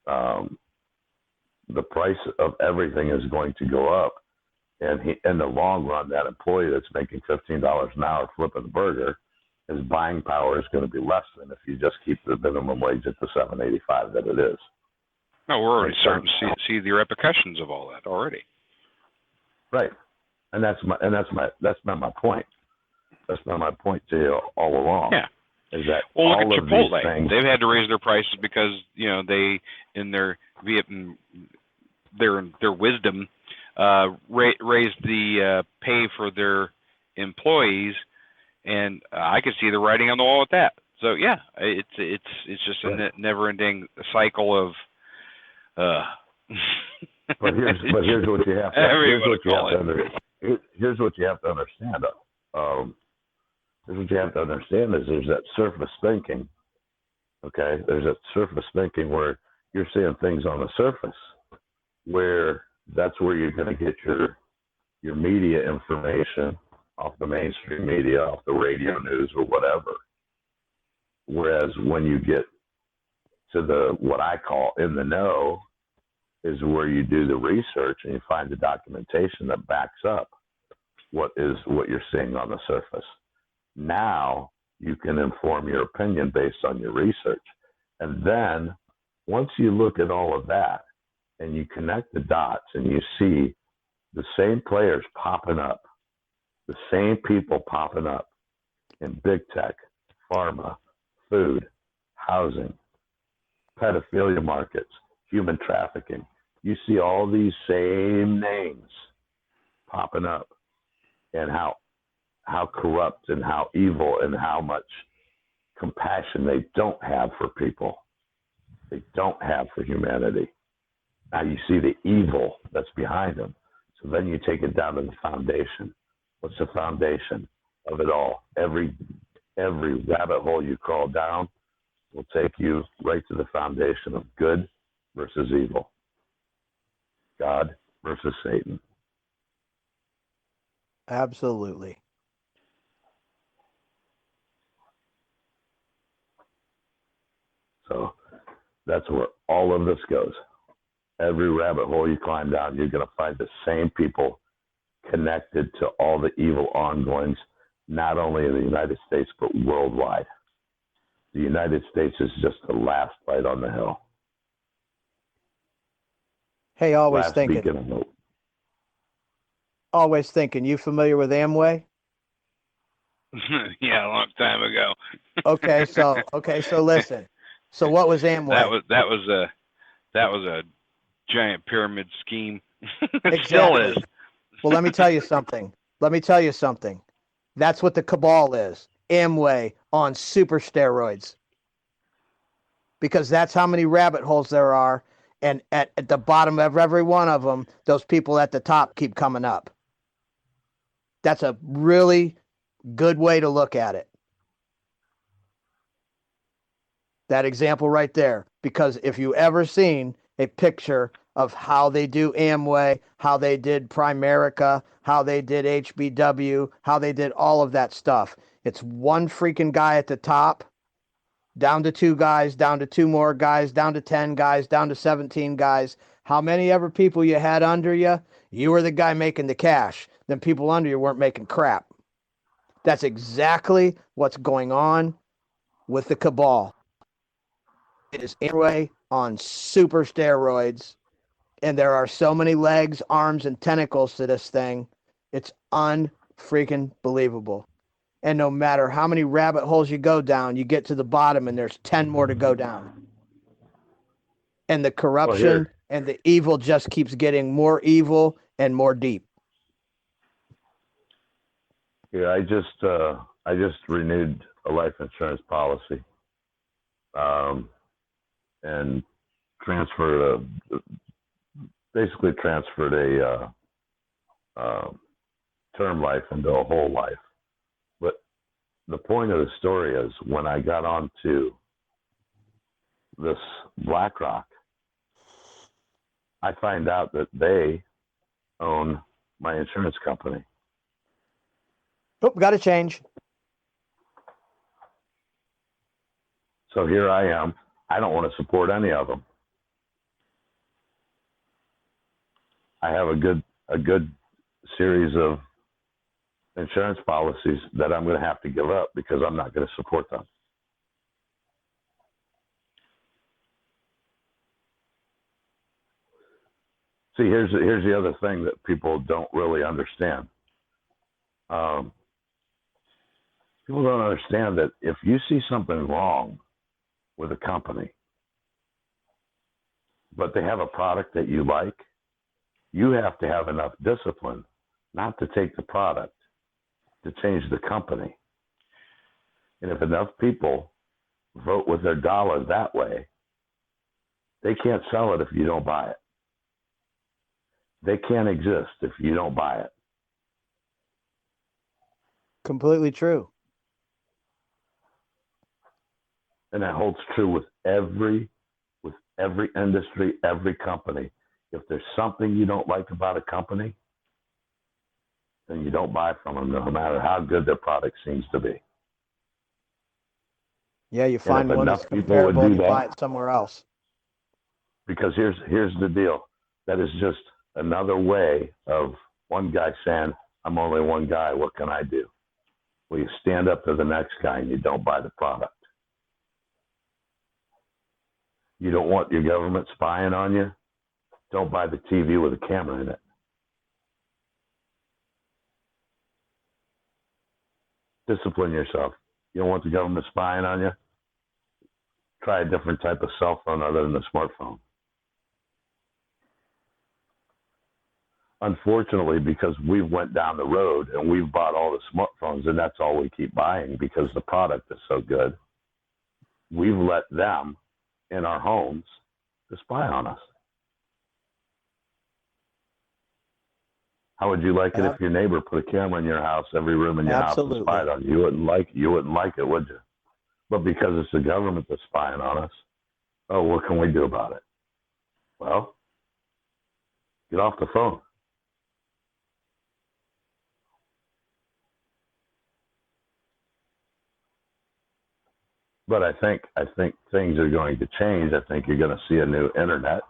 The price of everything is going to go up. And in the long run, that employee that's making $15 an hour flipping a burger, his buying power is going to be less than if you just keep the minimum wage at the $7.85 that it is. No, we're already starting to see the repercussions of all that already. Right, and that's been my point. That's been my point to you all along. Yeah. Is that well, look all at of Chipotle. these things, They've had to raise their prices because they, in their their wisdom, raised the pay for their employees, and I could see the writing on the wall with that. So yeah, it's just a never-ending cycle of. But here's what you have to understand. Here's what you have to understand is there's that surface thinking. Okay, there's that surface thinking where you're seeing things on the surface, where that's where you're going to get your media information off the mainstream media, off the radio news or whatever. Whereas when you get to the what I call in the know, is where you do the research and you find the documentation that backs up what you're seeing on the surface. Now you can inform your opinion based on your research. And then once you look at all of that and you connect the dots and you see the same players popping up, the same people popping up in big tech, pharma, food, housing, pedophilia markets, human trafficking. You see all these same names popping up, and how corrupt and how evil and how much compassion they don't have for people. They don't have for humanity. Now you see the evil that's behind them. So then you take it down to the foundation. What's the foundation of it all? Every rabbit hole you crawl down will take you right to the foundation of good versus evil, God versus Satan. Absolutely. So that's where all of this goes. Every rabbit hole you climb down, you're going to find the same people connected to all the evil ongoings, not only in the United States, but worldwide. The United States is just the last light on the hill. Hey, always Last thinking. beacon of hope. Always thinking. You familiar with Amway? Yeah, a long time ago. Okay, so listen. So what was Amway? That was a giant pyramid scheme. It Exactly. still is. Well, let me tell you something. That's what the cabal is. Amway on super steroids. Because that's how many rabbit holes there are. And at the bottom of every one of them, those people at the top keep coming up. That's a really good way to look at it. That example right there. Because if you ever seen a picture of how they do Amway, how they did Primerica, how they did HBW, how they did all of that stuff, it's one freaking guy at the top, down to 2 guys, down to 2 more guys, down to 10 guys, down to 17 guys. How many ever people you had under you, you were the guy making the cash. Then people under you weren't making crap. That's exactly what's going on with the cabal. It is Amway on super steroids, and there are so many legs, arms, and tentacles to this thing. It's unfreaking believable. And no matter how many rabbit holes you go down, you get to the bottom and there's 10 more to go down. And the corruption and the evil just keeps getting more evil and more deep. Yeah, I just renewed a life insurance policy, and transferred basically transferred a term life into a whole life. But the point of the story is when I got onto this BlackRock, I find out that they own my insurance company. Oh, got to change. So here I am. I don't want to support any of them. I have a good series of insurance policies that I'm going to have to give up because I'm not going to support them. See, here's the other thing that people don't really understand. People don't understand that if you see something wrong with a company, but they have a product that you like, you have to have enough discipline not to take the product, to change the company. And if enough people vote with their dollar that way, they can't sell it if you don't buy it. They can't exist if you don't buy it. Completely true. And that holds true with every industry, every company. If there's something you don't like about a company, then you don't buy from them, no matter how good their product seems to be. Yeah, you find one that's comparable and you buy it somewhere else. Because here's the deal. That is just another way of one guy saying, I'm only one guy, what can I do? Well, you stand up to the next guy and you don't buy the product. You don't want your government spying on you? Don't buy the TV with a camera in it. Discipline yourself. You don't want the government spying on you? Try a different type of cell phone other than a smartphone. Unfortunately, because we've went down the road and we've bought all the smartphones and that's all we keep buying because the product is so good, we've let them in our homes to spy on us. How would you like it if your neighbor put a camera in your house, every room in your house and spied on you? You wouldn't like it, would you? But because it's the government that's spying on us, oh, what can we do about it? Well, get off the phone. But I think things are going to change. I think you're going to see a new internet.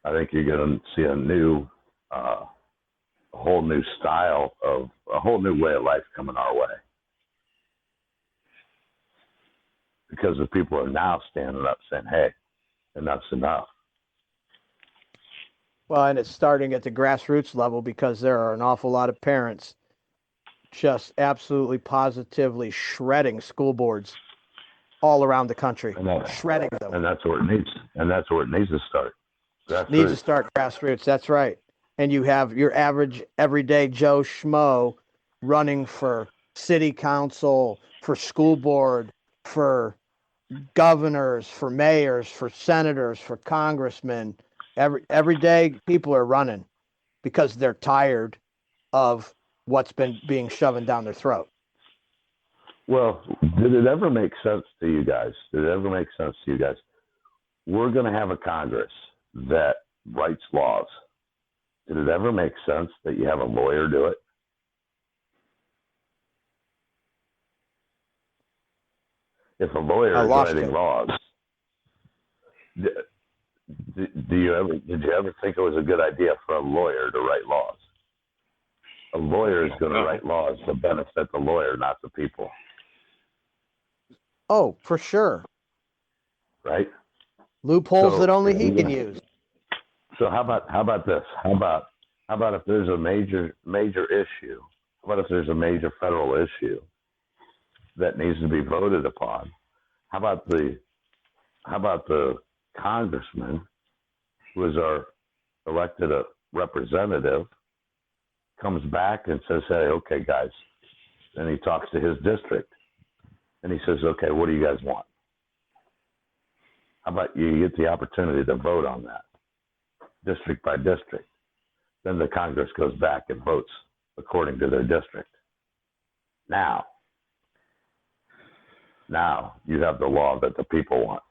I think you're going to see a whole new style of a whole new way of life coming our way. Because the people are now standing up saying, hey, enough's enough. Well, and it's starting at the grassroots level because there are an awful lot of parents just absolutely positively shredding school boards all around the country, shredding them. And that's where it needs to start. Grassroots. Needs to start grassroots. That's right. And you have your average everyday Joe Schmo running for city council, for school board, for governors, for mayors, for senators, for congressmen. Every day people are running because they're tired of what's been being shoved down their throat. Well, did it ever make sense to you guys? We're going to have a Congress that writes laws. Did it ever make sense that you have a lawyer do it? If a lawyer is writing laws, did you ever think it was a good idea for a lawyer to write laws? A lawyer is going to write laws to benefit the lawyer, not the people. Oh, for sure. Right? Loopholes that only he can use. So how about this? How about if there's a major issue? How about if there's a major federal issue that needs to be voted upon? How about the congressman, who is our elected representative, comes back and says, hey, okay, guys, and he talks to his district. And he says, okay, what do you guys want? How about you get the opportunity to vote on that? district by district. Then the Congress goes back and votes according to their district. Now you have the law that the people want.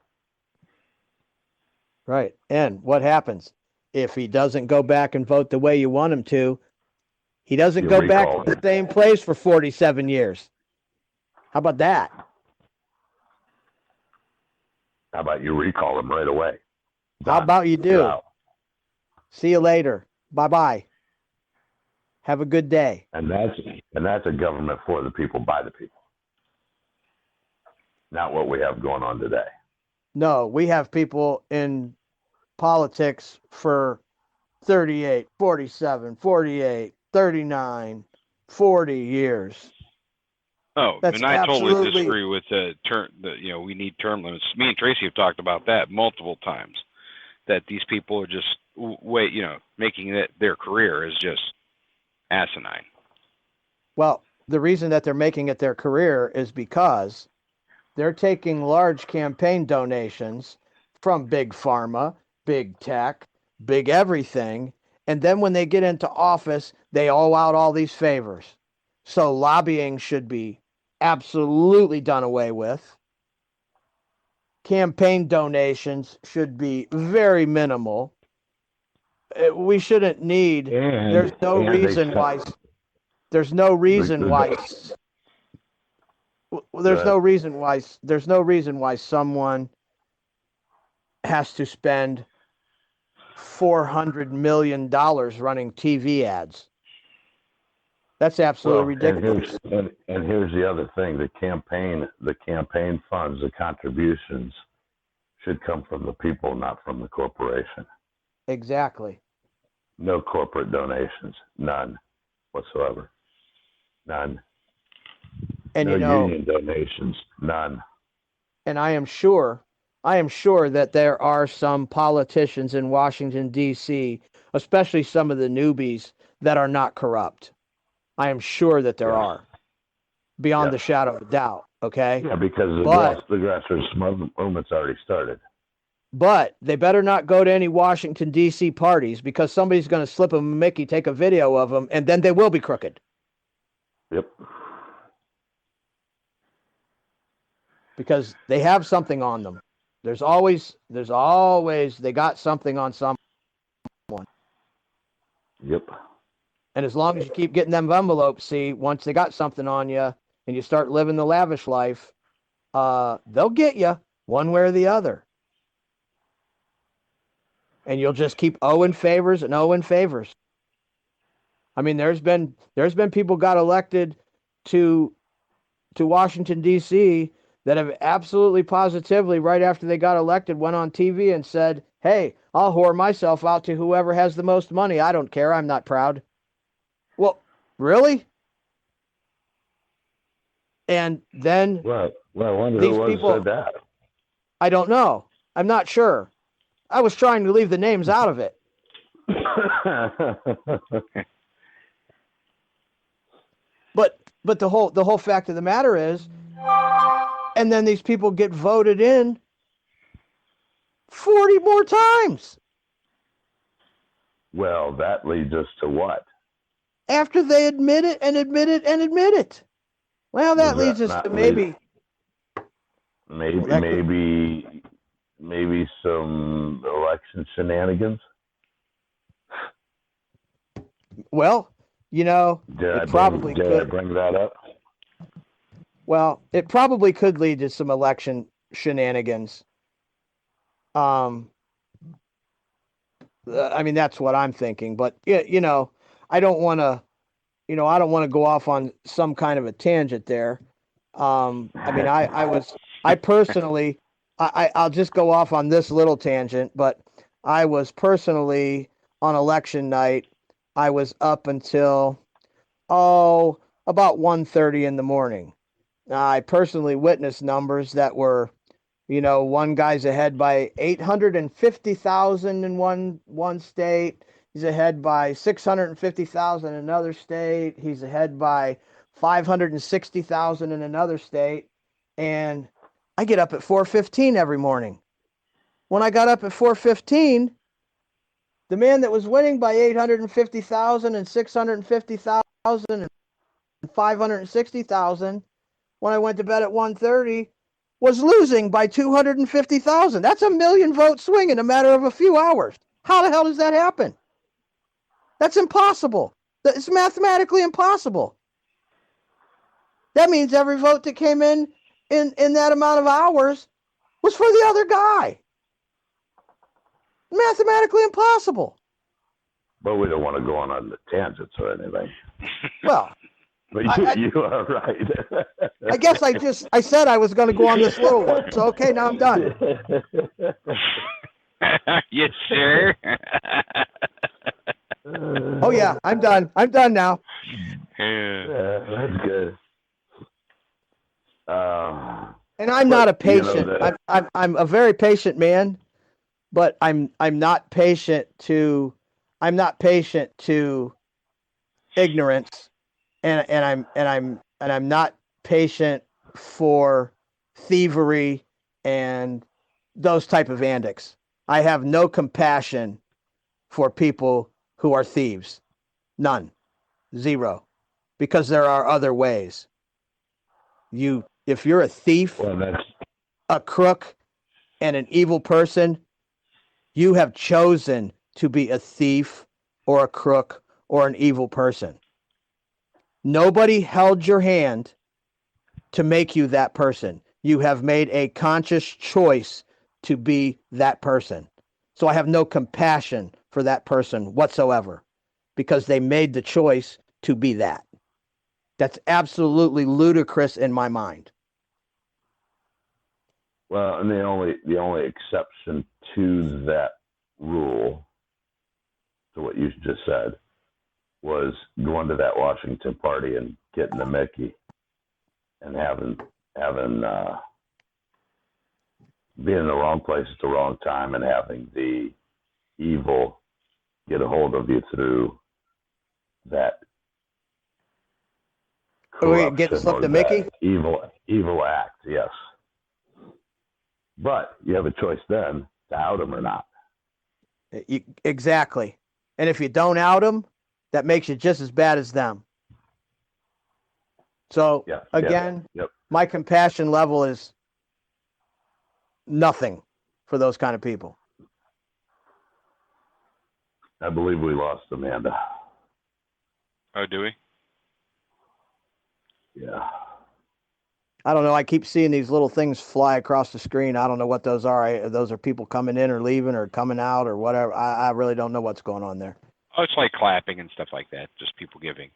Right. And what happens if he doesn't go back and vote the way you want him to? He doesn't You go back recall to the him. same place for 47 years. How about that? How about you recall him right away? How Done. about you You're do? out. See you later. Bye-bye. Have a good day. And that's a government for the people, by the people. Not what we have going on today. No, we have people in politics for 38, 47, 48, 39, 40 years. Oh, That's and I totally absolutely- disagree with we need term limits. Me and Tracy have talked about that multiple times. That these people are just making it their career is just asinine. Well, the reason that they're making it their career is because they're taking large campaign donations from big pharma, big tech, big everything. And then when they get into office, they all out all these favors. So lobbying should be absolutely done away with. Campaign donations should be very minimal. We shouldn't need, there's no reason why someone has to spend $400 million running TV ads. That's absolutely ridiculous. And here's the other thing: the campaign funds, the contributions, should come from the people, not from the corporation. Exactly. No corporate donations, none whatsoever, none. And no union donations, none. And I am sure that there are some politicians in Washington, D.C., especially some of the newbies, that are not corrupt. I am sure that there are, beyond the shadow of a doubt. Okay. Yeah, because the grassroots movement's already started. But they better not go to any Washington, D.C. parties, because somebody's going to slip them a Mickey, take a video of them, and then they will be crooked. Yep. Because they have something on them. There's always they got something on someone. Yep. And as long as you keep getting them envelopes, see, once they got something on you and you start living the lavish life, they'll get you one way or the other. And you'll just keep owing favors and owing favors. I mean, there's been people got elected to Washington, D.C., that have absolutely positively, right after they got elected, went on TV and said, hey, I'll whore myself out to whoever has the most money. I don't care. I'm not proud. Well, really? And then I wonder these who people said that. I don't know. I'm not sure. I was trying to leave the names out of it. But the whole fact of the matter is, and then these people get voted in 40 more times. Well, that leads us to what? After they admit it and admit it and admit it. Well, that leads us to maybe some election shenanigans. Well, it probably could. Did I bring that up? Well, it probably could lead to some election shenanigans. I mean, that's what I'm thinking. But I don't want to go off on some kind of a tangent there. I mean, I personally, I'll just go off on this little tangent. But I was personally on election night. I was up until about 1:30 in the morning. I personally witnessed numbers that were, one guy's ahead by 850,000 in one state. He's ahead by 650,000 in another state. He's ahead by 560,000 in another state. And I get up at 4:15 every morning. When I got up at 4:15, The man that was winning by 850,000 and 650,000 and 560,000 when I went to bed at 1:30 was losing by 250,000. That's a million vote swing in a matter of a few hours. How the hell does that happen? That's impossible. It's mathematically impossible. That means every vote that came in that amount of hours was for the other guy. Mathematically impossible. But we don't want to go on the tangents or anything. Well, but you are right. I guess I said I was going to go on this little one. So, okay, now I'm done. Yes, sir. Oh, yeah, I'm done. I'm done now. Yeah, that's good. And I'm not a patient. I'm a very patient man, but I'm not patient to ignorance, and I'm not patient for thievery and those type of antics. I have no compassion for people who are thieves. None. Zero. Because there are other ways. If you're a thief, a crook, and an evil person, you have chosen to be a thief or a crook or an evil person. Nobody held your hand to make you that person. You have made a conscious choice to be that person. So I have no compassion for that person whatsoever because they made the choice to be that. That's absolutely ludicrous in my mind. Well, and the only exception to that rule, to what you just said, was going to that Washington party and getting the Mickey and having being in the wrong place at the wrong time and having the evil get a hold of you through that corruption, get slipped the Mickey? Evil act, yes. But you have a choice then to out them or not. Exactly. And if you don't out them, that makes you just as bad as them. So, again, my compassion level is nothing for those kind of people. I believe we lost Amanda. Oh, do we? Yeah. I don't know. I keep seeing these little things fly across the screen. I don't know what those are. Those are people coming in or leaving or coming out or whatever. I really don't know what's going on there. Oh, it's like clapping and stuff like that. Just people giving.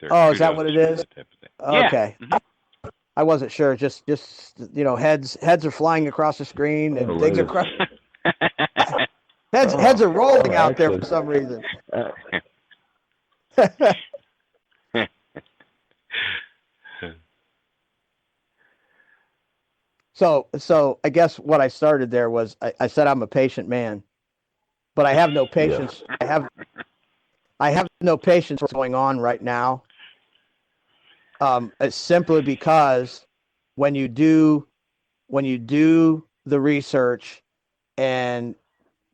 Is that what it is? Okay. Yeah. Mm-hmm. I wasn't sure. Just heads are flying across the screen and things are heads are rolling out there for some reason. So I guess what I started there was I said I'm a patient man, but I have no patience. Yeah. I have no patience for what's going on right now. It's simply because when you do the research and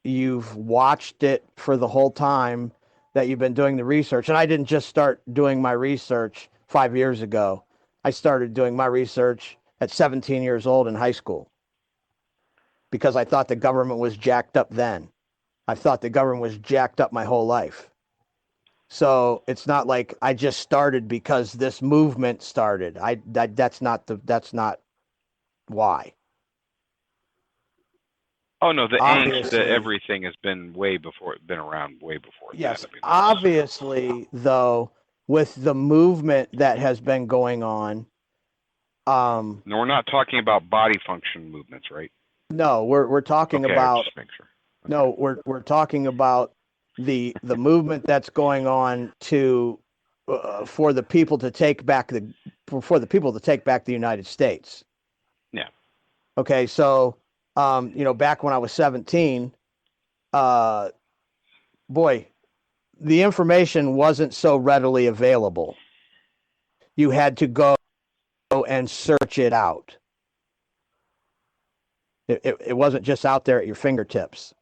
you've watched it for the whole time that you've been doing the research, and I didn't just start doing my research 5 years ago. I started doing my research at 17 years old in high school because I thought the government was jacked up then. I thought the government was jacked up my whole life. So it's not like I just started because this movement started. That's not why. Oh no, the angst, everything has been around way before. Yes, obviously, though, with the movement that has been going on. No, we're not talking about body function movements, right? No, we're talking about. Just make sure. Okay. No, we're talking about the movement that's going on for the people to take back the United States. Yeah. Okay, so back when I was 17, the information wasn't so readily available. You had to go and search it out. It wasn't just out there at your fingertips.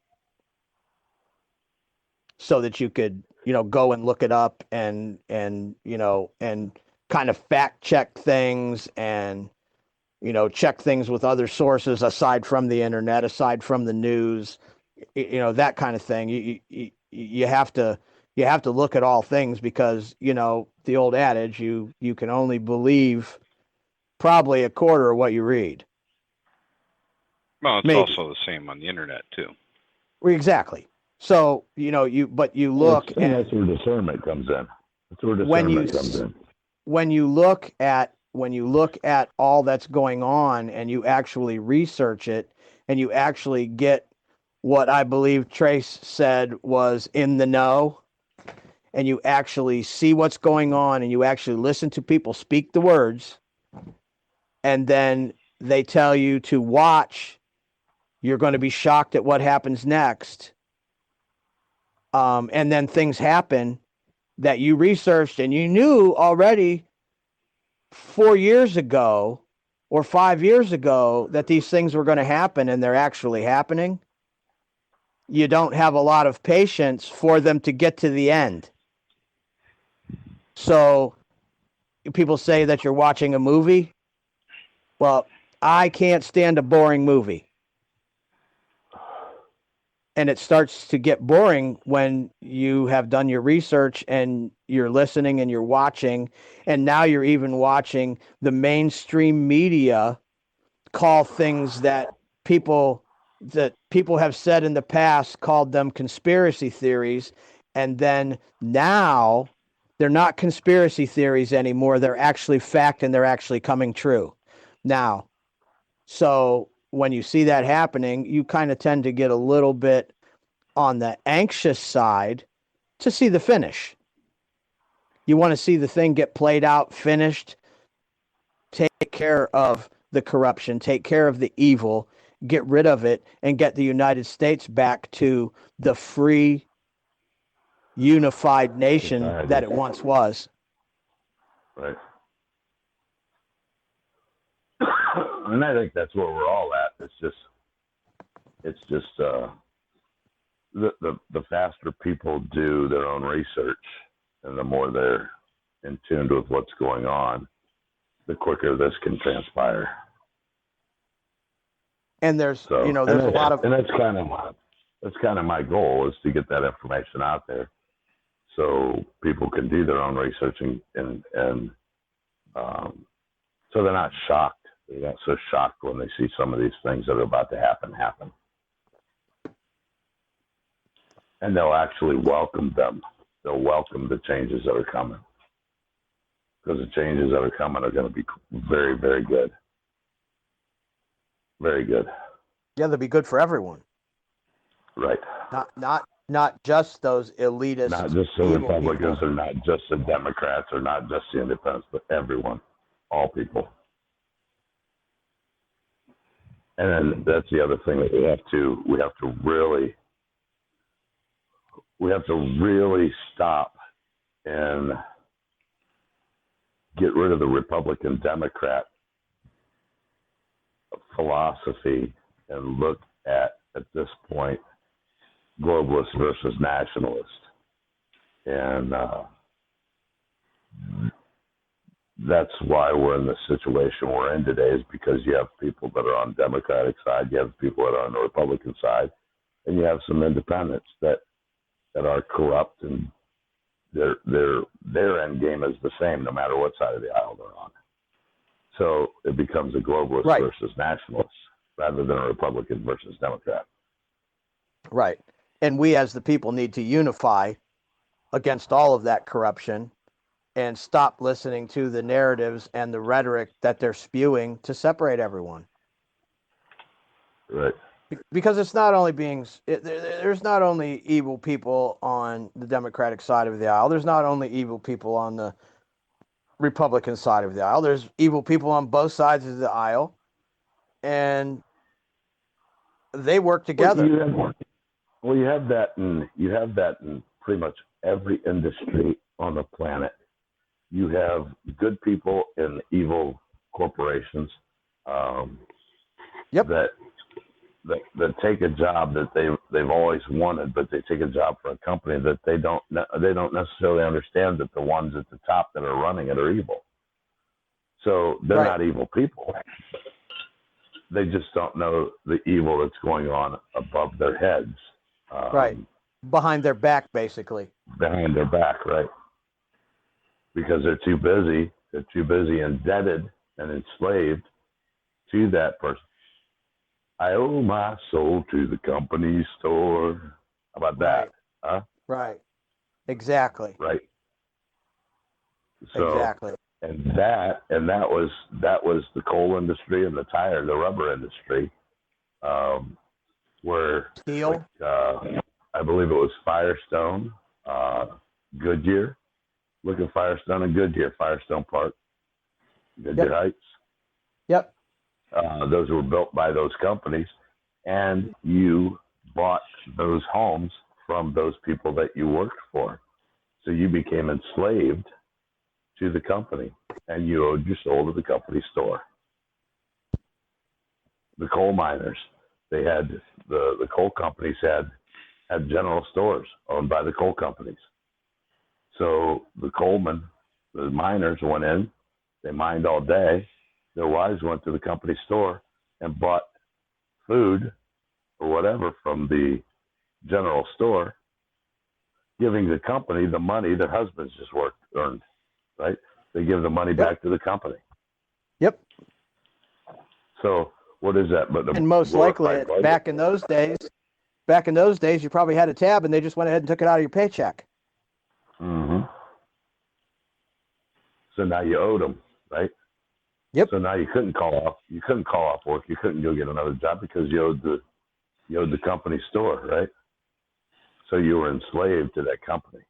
so that you could, go and look it up and and kind of fact check things and, check things with other sources aside from the internet, aside from the news, that kind of thing. You have to look at all things because, the old adage, you can only believe probably a quarter of what you read. Well, it's Maybe. also the same on the internet too. Exactly. So, you look and that's where discernment comes in. That's where discernment comes in. When you look at all that's going on and you actually research it and you actually get what I believe Trace said was in the know, and you actually see what's going on and you actually listen to people speak the words, and then they tell you to watch, you're going to be shocked at what happens next. And then things happen that you researched and you knew already 4 years ago or 5 years ago that these things were going to happen, and they're actually happening. You don't have a lot of patience for them to get to the end. So people say that you're watching a movie. Well, I can't stand a boring movie. And it starts to get boring when you have done your research and you're listening and you're watching. And now you're even watching the mainstream media call things that people have said in the past, called them conspiracy theories. And then now they're not conspiracy theories anymore. They're actually fact, and they're actually coming true now. So when you see that happening, you kind of tend to get a little bit on the anxious side to see the finish. You want to see the thing get played out, finished, take care of the corruption, take care of the evil, get rid of it, and get the United States back to the free, unified nation that it once was. Right. And I think that's where we're all at. It's just the faster people do their own research and the more they're in tune with what's going on, the quicker this can transpire. And there's a lot of, and that's kind of my goal, is to get that information out there so people can do their own research and so they're not shocked. They're not so shocked when they see some of these things that are about to happen. And they'll actually welcome them. They'll welcome the changes that are coming. Because the changes that are coming are going to be very, very good. Very good. Yeah, they'll be good for everyone. Right. Not just those elitists. Not just the Republicans, people. or not just the Democrats, or not just the independents, but everyone, all people. And then that's the other thing that we have to really stop and get rid of the Republican Democrat philosophy and look at this point, globalist versus nationalist. And that's why we're in the situation we're in today, is because you have people that are on the Democratic side, you have people that are on the Republican side, and you have some independents that are corrupt, and their end game is the same no matter what side of the aisle they're on. So it becomes a globalist versus nationalist rather than a Republican versus Democrat. Right. And we as the people need to unify against all of that corruption and stop listening to the narratives and the rhetoric that they're spewing to separate everyone. Right. Because it's not only there's not only evil people on the Democratic side of the aisle. There's not only evil people on the Republican side of the aisle. There's evil people on both sides of the aisle, and they work together. You have that in pretty much every industry on the planet. You have good people in evil corporations that take a job that they've always wanted, but they take a job for a company that they don't necessarily understand that the ones at the top that are running it are evil. So they're not evil people. They just don't know the evil that's going on above their heads. Right. Behind their back, basically. Behind their back, right? Because they're too busy. They're too busy indebted and enslaved to that person. I owe my soul to the company store. How about that? Huh? Right. Exactly. Right. So, exactly. And that was the coal industry and the rubber industry, where Steel. I believe it was Firestone, Goodyear. Look at Firestone and Goodyear, Firestone Park, Goodyear Heights. Yep. Those were built by those companies, and you bought those homes from those people that you worked for. So you became enslaved to the company, and you owed your soul to the company store. The coal miners, they had the coal companies had general stores owned by the coal companies. So the miners went in, they mined all day. Their wives went to the company store and bought food or whatever from the general store, giving the company the money their husbands just earned, right? They give the money back to the company. Yep. So what is that? But and most likely, back in those days, you probably had a tab and they just went ahead and took it out of your paycheck. Mm-hmm. So now you owed them, right? Yep. So now you couldn't call off work. You couldn't go get another job because you owed the company store, right? So you were enslaved to that company.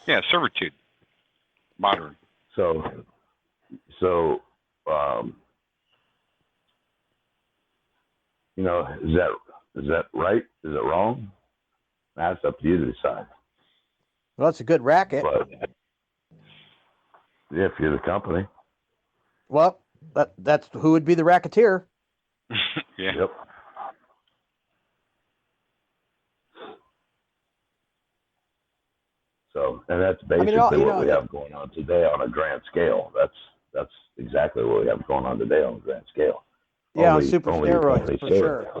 Yeah, servitude. Modern. So, is that right? Is it wrong? That's up to you to decide. Well, it's a good racket. But yeah, if you're the company. Well, that's who would be the racketeer. Yeah. Yep. So, and that's basically what we have going on today on a grand scale. That's exactly what we have going on today on a grand scale. Yeah, only, super steroids, for sure.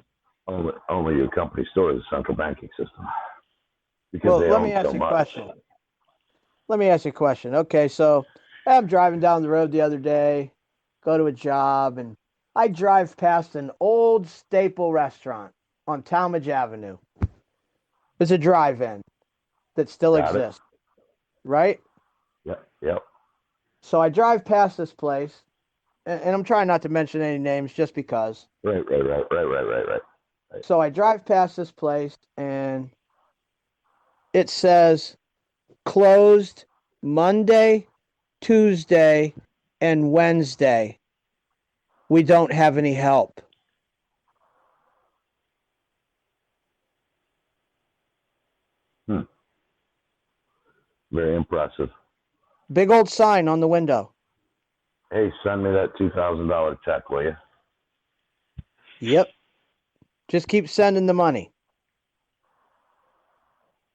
Only your company store is a central banking system. Because let me ask you a question. Let me ask you a question. Okay, so I'm driving down the road the other day, go to a job, and I drive past an old staple restaurant on Talmadge Avenue. It's a drive-in that still exists, right? Yep. So I drive past this place, and I'm trying not to mention any names just because. Right. So I drive past this place, and it says closed Monday, Tuesday, and Wednesday. We don't have any help. Very impressive. Big old sign on the window. Hey, send me that $2,000 check, will you? Yep. Just keep sending the money.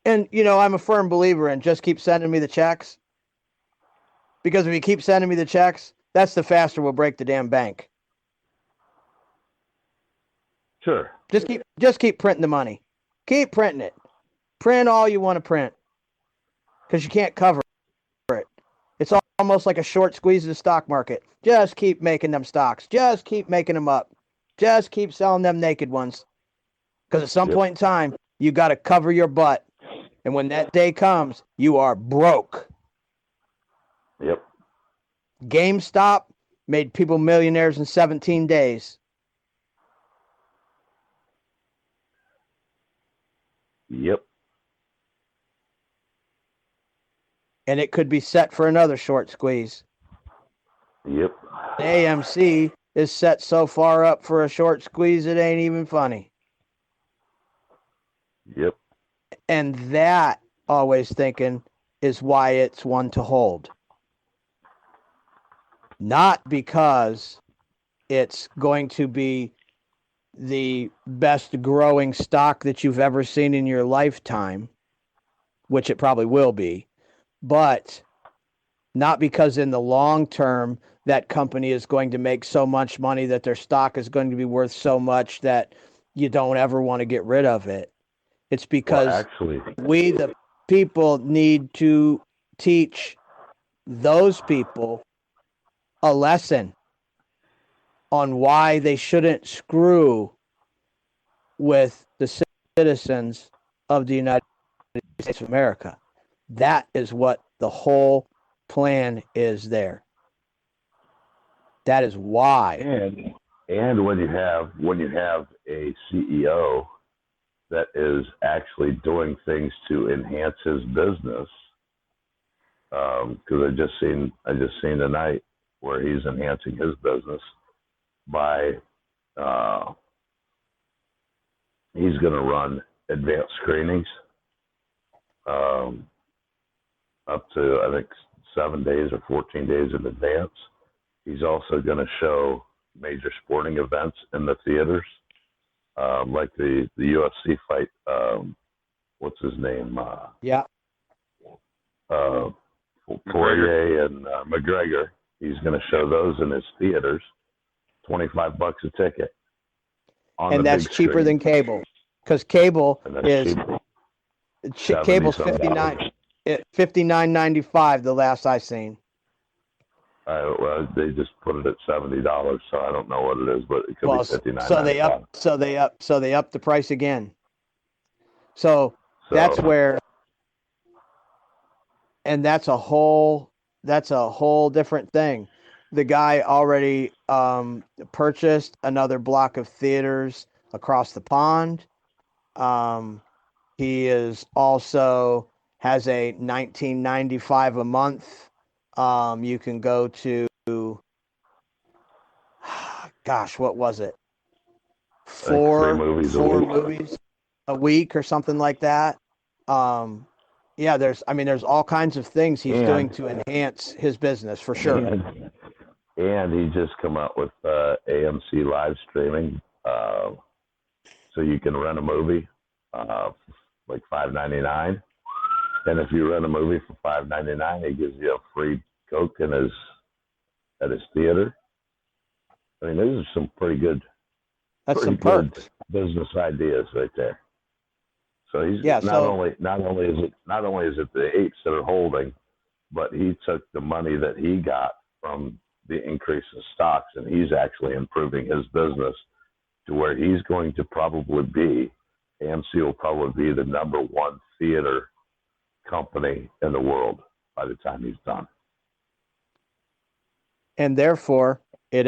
And, I'm a firm believer in just keep sending me the checks. Because if you keep sending me the checks, that's the faster we'll break the damn bank. Sure. Just keep printing the money. Keep printing it. Print all you want to print. Because you can't cover it. It's almost like a short squeeze of the stock market. Just keep making them stocks. Just keep making them up. Just keep selling them naked ones. Because at some point in time, you got to cover your butt. And when that day comes, you are broke. Yep. GameStop made people millionaires in 17 days. Yep. And it could be set for another short squeeze. Yep. AMC is set so far up for a short squeeze it ain't even funny. Yep. And that, always thinking, is why it's one to hold. Not because it's going to be the best growing stock that you've ever seen in your lifetime, which it probably will be, but not because in the long term that company is going to make so much money that their stock is going to be worth so much that you don't ever want to get rid of it. It's because actually, we, the people, need to teach those people a lesson on why they shouldn't screw with the citizens of the United States of America. That is what the whole plan is there. That is why. And when you have a CEO that is actually doing things to enhance his business, because I just seen tonight where he's enhancing his business by he's going to run advanced screenings up to, I think, 7 days or 14 days in advance. He's also going to show major sporting events in the theaters, like the UFC fight. What's his name? Poirier and McGregor. He's going to show those in his theaters, $25 a ticket. And that's cheaper than cable, because cable is cable's $59.95 the last I seen. Well, they just put it at $70, so I don't know what it is, but it could be $59. So they up the price again. So that's where, and that's a whole different thing. The guy already purchased another block of theaters across the pond. He is also has a $19.95 a month. You can go to, gosh, what was it? Four movies a week or something like that. Yeah, there's all kinds of things he's doing to enhance his business for sure. And he just come out with AMC live streaming, so you can rent a movie like $5.99. And if you rent a movie for $5.99, he gives you a free Coke at his theater. I mean, those are some pretty good. That's some perks. Business ideas right there. So he's not only is it the apes that are holding, but he took the money that he got from the increase in stocks, and he's actually improving his business to where he's going to probably be. AMC will probably be the #1 theater company in the world by the time he's done. And therefore, it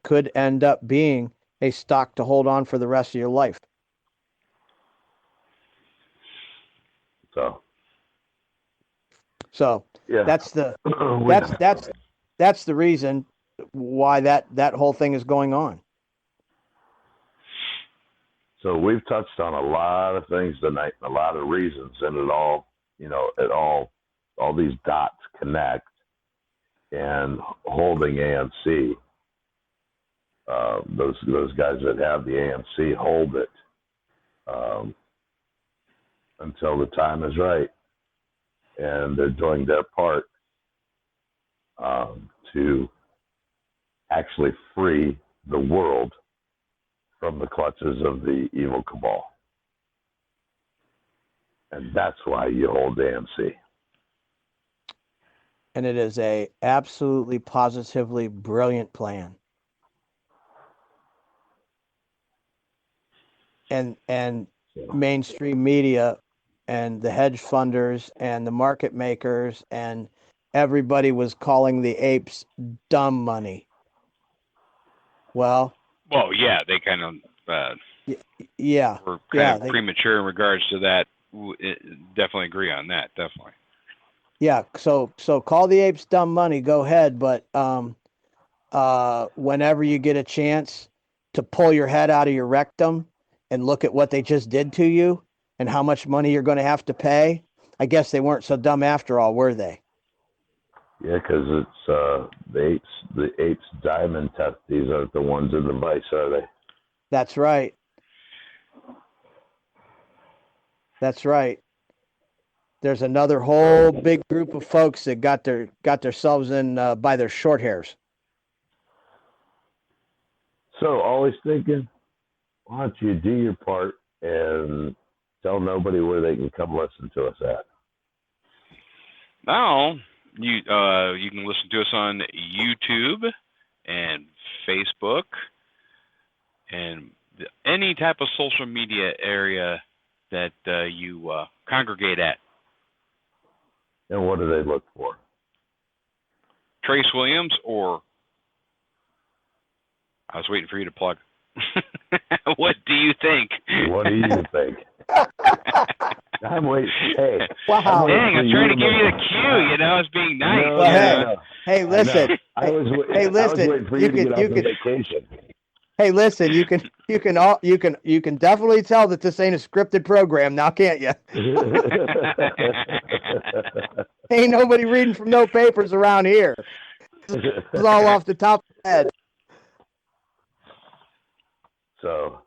could end up being a stock to hold on for the rest of your life. So yeah, that's the reason why that whole thing is going on. So we've touched on a lot of things tonight, and a lot of reasons, and all these dots connect. And holding AMC, those guys that have the AMC hold it until the time is right, and they're doing their part to actually free the world from the clutches of the evil cabal. And that's why you hold AMC. And it is a absolutely positively brilliant plan. And mainstream media and the hedge funders and the market makers and everybody was calling the apes dumb money. Well, yeah, they kind of were kind of premature in regards to that. Definitely agree on that. Definitely. Yeah. So call the apes dumb money. Go ahead, but whenever you get a chance to pull your head out of your rectum and look at what they just did to you and how much money you're going to have to pay, I guess they weren't so dumb after all, were they? Yeah, because it's the apes diamond test. These aren't the ones in the vice, are they? That's right. That's right. There's another whole big group of folks that got themselves in by their short hairs. So always thinking, why don't you do your part and tell nobody where they can come listen to us at? Now, you can listen to us on YouTube and Facebook and any type of social media area that you congregate at. And what do they look for? Trace Williams, or I was waiting for you to plug. What do you think? What do you think? I'm waiting. Hey, Wow. Dang, I'm trying to give you the cue. You know, I was being nice. No, Well, hey, listen. I was Hey, listen. waiting for you to get off the vacation. Hey, listen. You can definitely tell that this ain't a scripted program now, can't you? Ain't nobody reading from no papers around here. It's all off the top of the head. So,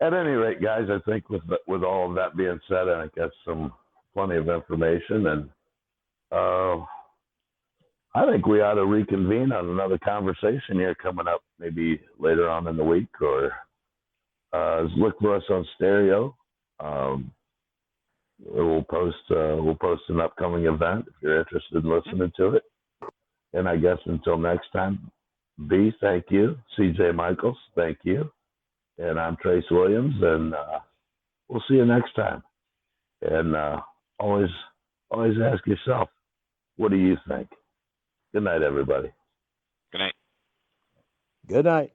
at any rate, guys, I think with all of that being said, I guess plenty of information, and I think we ought to reconvene on another conversation here coming up, maybe later on in the week, or look for us on stereo. We'll post an upcoming event if you're interested in listening to it. And I guess until next time, B, thank you. CJ Michaels, thank you. And I'm Trace Williams, and we'll see you next time. And always ask yourself, what do you think? Good night, everybody. Good night. Good night.